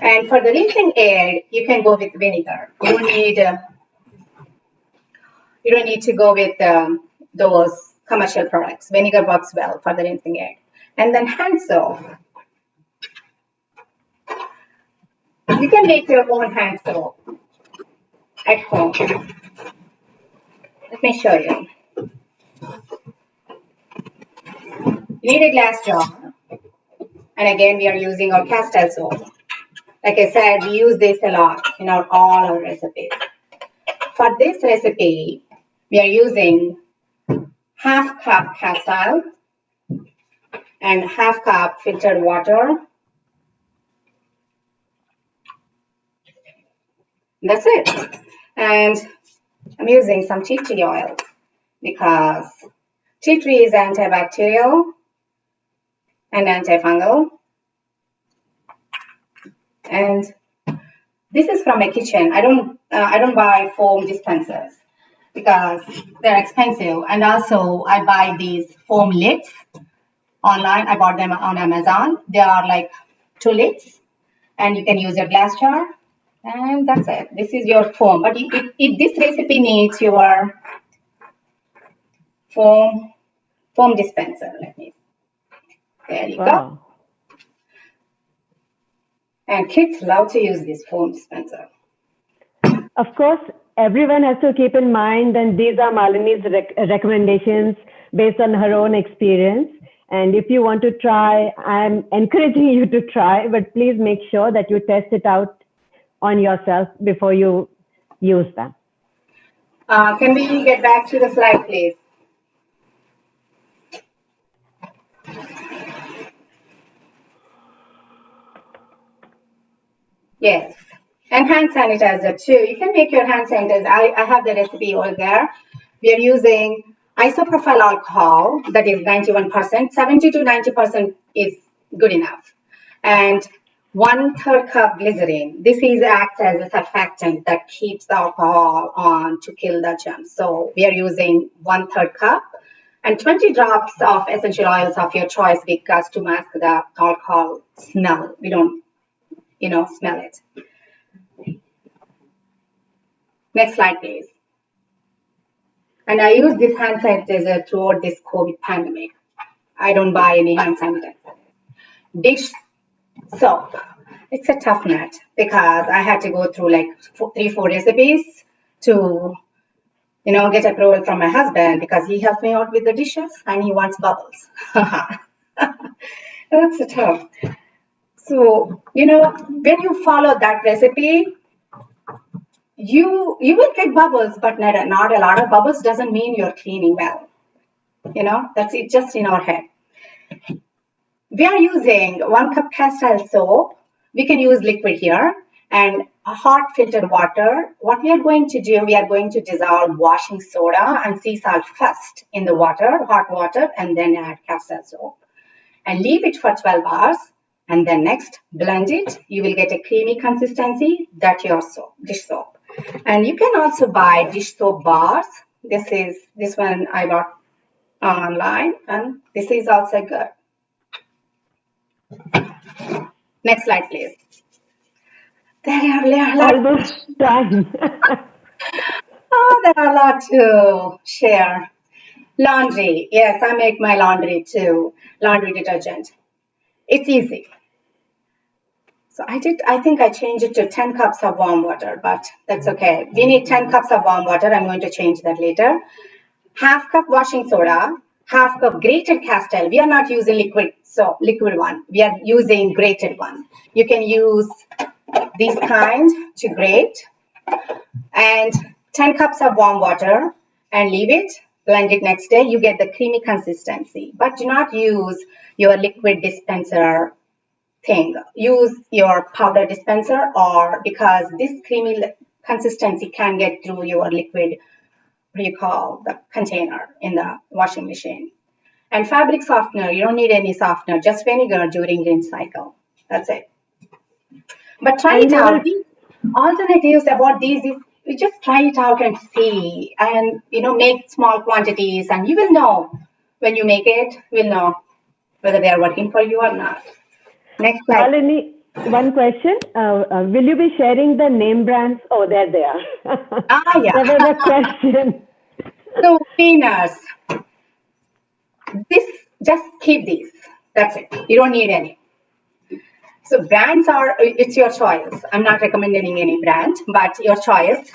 And for the rinsing aid, you can go with vinegar. You don't need to go with those commercial products. Vinegar works well for the rinsing aid. And then hand soap. You can make your own hand soap at home. Let me show you. You need a glass jar. And again, we are using our castile soap. Like I said, we use this a lot in all our recipes. For this recipe, we are using 1/2 cup castile and 1/2 cup filtered water. That's it. And I'm using some tea tree oil because tea tree is antibacterial and antifungal. And this is from my kitchen. I don't buy foam dispensers because they're expensive. And also I buy these foam lids online. I bought them on Amazon. They are like 2 lids, and you can use your glass jar. And that's it. This is your foam. But this recipe needs your foam dispenser. There you go. And kids love to use this foam dispenser. Of course, everyone has to keep in mind, and these are Malini's recommendations based on her own experience. And if you want to try, I'm encouraging you to try, but please make sure that you test it out on yourself before you use them. Can we get back to the slide, please? Yes, and hand sanitizer too. You can make your hand sanitizer. I have the recipe over there. We are using isopropyl alcohol, that is 91%. 70 to 90% is good enough. And 1/3 cup glycerin. This acts as a surfactant that keeps the alcohol on to kill the germs. So we are using 1/3 cup and 20 drops of essential oils of your choice because to mask the alcohol smell. We don't, smell it. Next slide, please. And I use this hand sanitizer throughout this COVID pandemic. I don't buy any hand sanitizer. Dish soap. It's a tough nut because I had to go through like 3-4 recipes to, get approval from my husband because he helped me out with the dishes and he wants bubbles. That's so tough. So, when you follow that recipe, you will get bubbles, but not a lot of bubbles doesn't mean you're cleaning well. That's it, just in our head. We are using 1 cup castile soap. We can use liquid here, and hot filtered water. What we are going to do, we are going to dissolve washing soda and sea salt first in the water, hot water, and then add castor soap. And leave it for 12 hours. And then next, blend it. You will get a creamy consistency. That's your soap, dish soap. And you can also buy dish soap bars. This one I bought online, and this is also good. Next slide, please. There are a lot. Almost done. There are a lot to share. Laundry. Yes, I make my laundry too. Laundry detergent. It's easy. So I think I changed it to 10 cups of warm water, but that's okay. We need 10 cups of warm water. I'm going to change that later. Half cup washing soda, half cup grated castor. We are not using liquid one. We are using grated one. You can use these kinds to grate, and 10 cups of warm water, and leave it. Blend it next day. You get the creamy consistency, but do not use your liquid dispenser thing. Use your powder dispenser, or because this creamy consistency can get through your liquid, what do you call, the container in the washing machine. And fabric softener, you don't need any softener, just vinegar during rinse cycle. That's it. But try it out. The alternatives about these is you just try it out and see, and make small quantities, and you will know when you make it. We'll know whether they are working for you or not. Next slide. Malini, one question. Will you be sharing the name brands? Oh, there they are. Yeah. That was a question. So cleaners, just keep these. That's it. You don't need any. So brands it's your choice. I'm not recommending any brand, but your choice.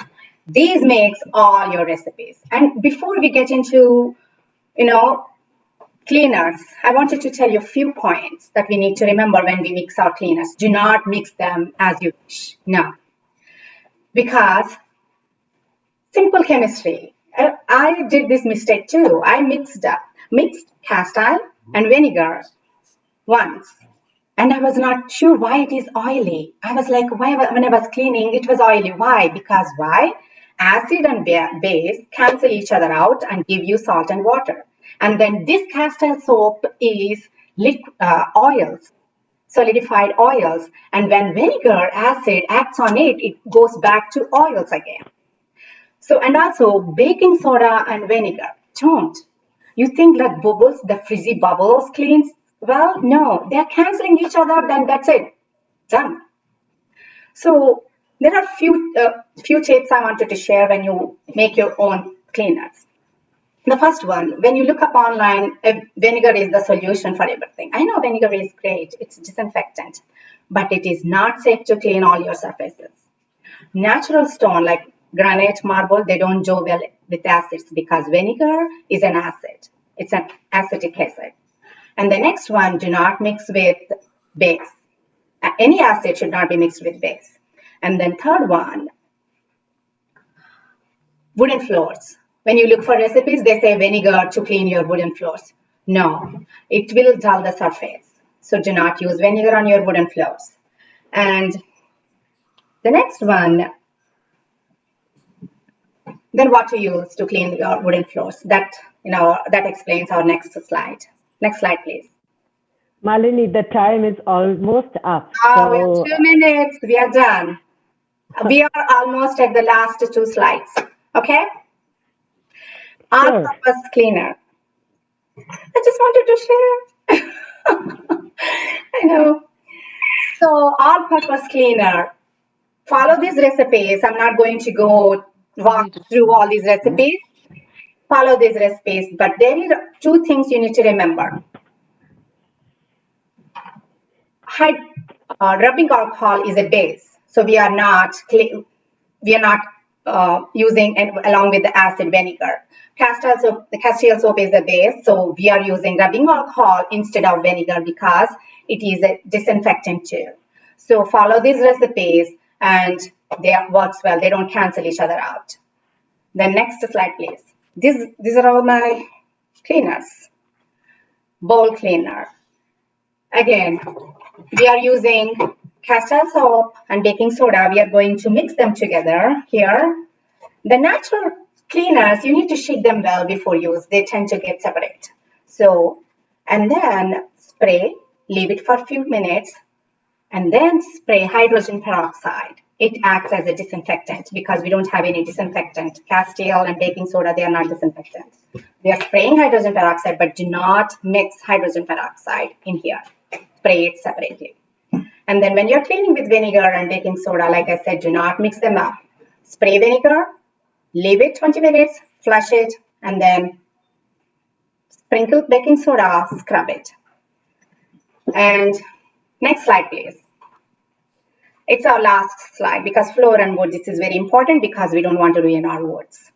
These makes all your recipes. And before we get into, cleaners, I wanted to tell you a few points that we need to remember when we mix our cleaners. Do not mix them as you wish. No. Because simple chemistry. I did this mistake too. I mixed castile and vinegar once. And I was not sure why it is oily. I was like, why when I was cleaning, it was oily. Why? Because why? Acid and base cancel each other out and give you salt and water. And then this castor soap is oils, solidified oils. And when vinegar acid acts on it, it goes back to oils again. So, and also baking soda and vinegar. Don't. You think that bubbles, the frizzy bubbles cleans? Well, no, they're canceling each other, then that's it. Done. So there are few tips I wanted to share when you make your own cleaners. The first one, when you look up online, vinegar is the solution for everything. I know vinegar is great. It's disinfectant, but it is not safe to clean all your surfaces. Natural stone like granite, marble, they don't go well with acids because vinegar is an acid. It's an acetic acid. And the next one, do not mix with base. Any acid should not be mixed with base. And then third one, wooden floors. When you look for recipes, they say vinegar to clean your wooden floors. No, it will dull the surface. So do not use vinegar on your wooden floors. And the next one, then what to use to clean your wooden floors. That explains our next slide. Next slide, please. Malini, the time is almost up. We have 2 minutes. We are done. We are almost at the last 2 slides. Okay? All-purpose cleaner. I just wanted to share. I know. So all-purpose cleaner. Follow these recipes. I'm not going to walk through all these recipes. Follow these recipes. But there are 2 things you need to remember. Rubbing alcohol is a base, so we are not using along with the acid vinegar. The castile soap is a base, so we are using rubbing alcohol instead of vinegar because it is a disinfectant too. So follow these recipes, and they works well. They don't cancel each other out. The next slide, please. These are all my cleaners. Bowl cleaner. Again, we are using castile soap and baking soda, we are going to mix them together here. The natural cleaners, you need to shake them well before use. They tend to get separate. So, and then spray, leave it for a few minutes, and then spray hydrogen peroxide. It acts as a disinfectant because we don't have any disinfectant. Castile and baking soda, they are not disinfectants. We are spraying hydrogen peroxide, but do not mix hydrogen peroxide in here. Spray it separately. And then when you're cleaning with vinegar and baking soda, like I said, do not mix them up. Spray vinegar, leave it 20 minutes, flush it, and then sprinkle baking soda, scrub it. And next slide, please. It's our last slide because floor and wood, this is very important because we don't want to ruin our woods.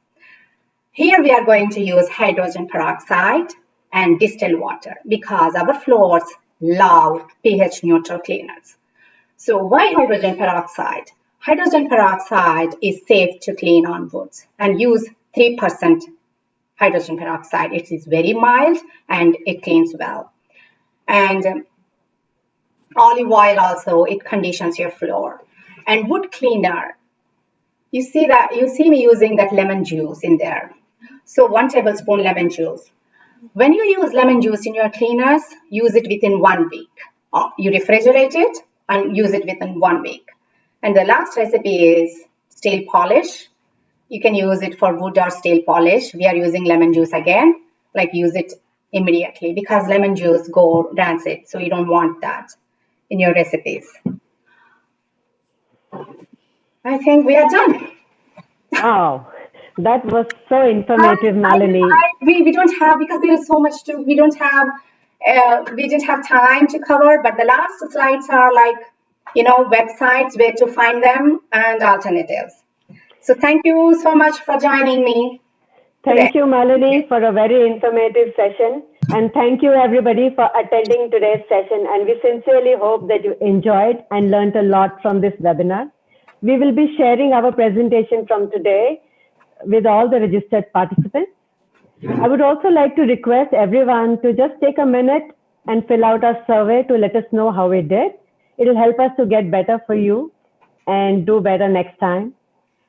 Here we are going to use hydrogen peroxide and distilled water because our floors love pH neutral cleaners. So why hydrogen peroxide? Hydrogen peroxide is safe to clean on woods, and use 3% hydrogen peroxide. It is very mild and it cleans well. And olive oil also, it conditions your floor. And wood cleaner, you see me using that lemon juice in there. So 1 tablespoon lemon juice. When you use lemon juice in your cleaners, use it within 1 week. You refrigerate it and use it within 1 week. And the last recipe is steel polish. You can use it for wood or steel polish. We are using lemon juice again, like use it immediately because lemon juice go rancid. So you don't want that in your recipes. I think we are done. Wow, that was so informative, Malini. We don't have, because there is so much to, we didn't have time to cover, but the last slides are like, websites where to find them and alternatives. So thank you so much for joining me. Thank you, Malini, for a very informative session. And thank you, everybody, for attending today's session. And we sincerely hope that you enjoyed and learned a lot from this webinar. We will be sharing our presentation from today with all the registered participants. I would also like to request everyone to just take a minute and fill out our survey to let us know how we did. It'll help us to get better for you and do better next time.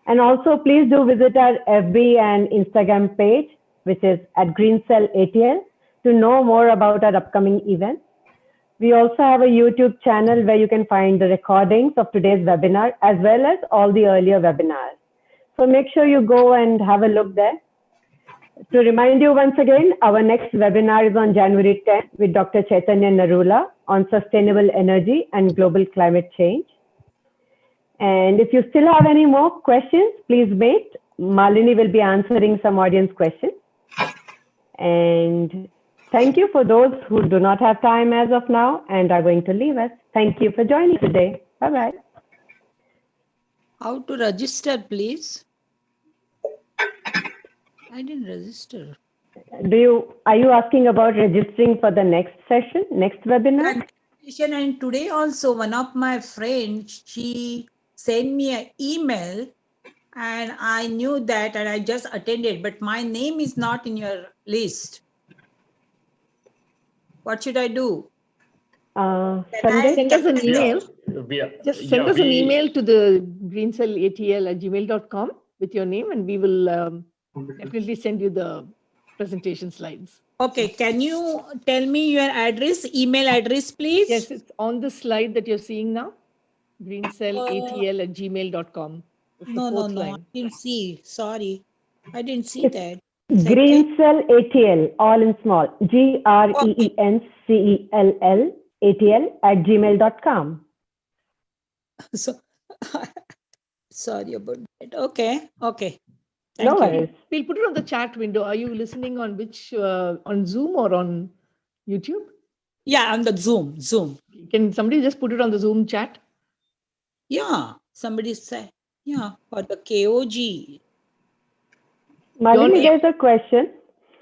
And also, please do visit our FB and Instagram page, which is at GreenCellATL, to know more about our upcoming events. We also have a YouTube channel where you can find the recordings of today's webinar as well as all the earlier webinars. So make sure you go and have a look there. To remind you once again, our next webinar is on January 10th with Dr. Chaitanya Narula on sustainable energy and global climate change. And if you still have any more questions, please wait. Malini will be answering some audience questions. And thank you for those who do not have time as of now and are going to leave us. Thank you for joining today. Bye-bye. How to register, please? I didn't register. Are you asking about registering for the next session, next webinar? And today also one of my friends, she sent me an email and I knew that and I just attended, but my name is not in your list. What should I do? Send us an email. Just send us an email to the greencellatl@gmail.com with your name and we will definitely send you the presentation slides. Okay, can you tell me your address, email address, please? Yes, it's on the slide that you're seeing now, greencellatl@gmail.com. No, I didn't see. Sorry, I didn't see that. GreenCellATL, all in small, GreenCellATL@gmail.com. So, sorry about that. Okay. No worries. We'll put it on the chat window. Are you listening on which, on Zoom or on YouTube? Yeah, on the Zoom. Can somebody just put it on the Zoom chat? Yeah, somebody said, yeah, for the KOG. Malini, there's a question.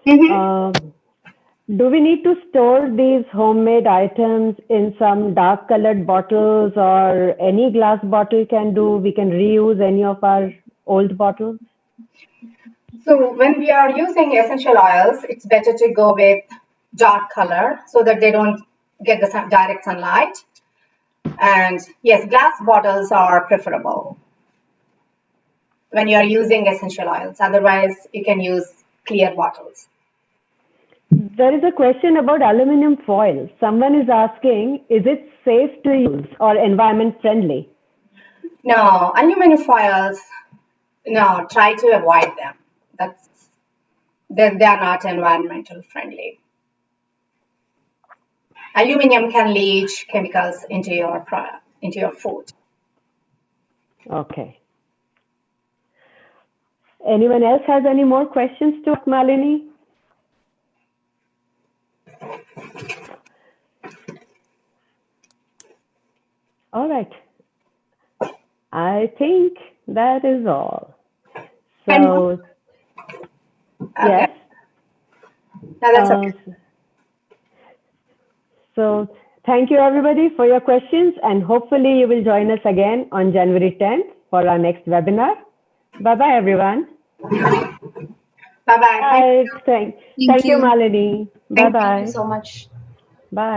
Do we need to store these homemade items in some dark colored bottles or any glass bottle can do? We can reuse any of our old bottles? So when we are using essential oils, it's better to go with dark color so that they don't get the direct sunlight. And yes, glass bottles are preferable when you're using essential oils. Otherwise, you can use clear bottles. There is a question about aluminum foil. Someone is asking, is it safe to use or environment friendly? No, aluminum foils, no, try to avoid them. They are not environmental friendly. Aluminum can leach chemicals into your product, into your food. Okay. Anyone else has any more questions to ask Malini? All right. I think that is all. So, yes. No, that's okay. So thank you everybody for your questions, and hopefully you will join us again on January 10th for our next webinar. Bye-bye everyone. Bye-bye. Thank you, Malini. Bye-bye. Thank you so much.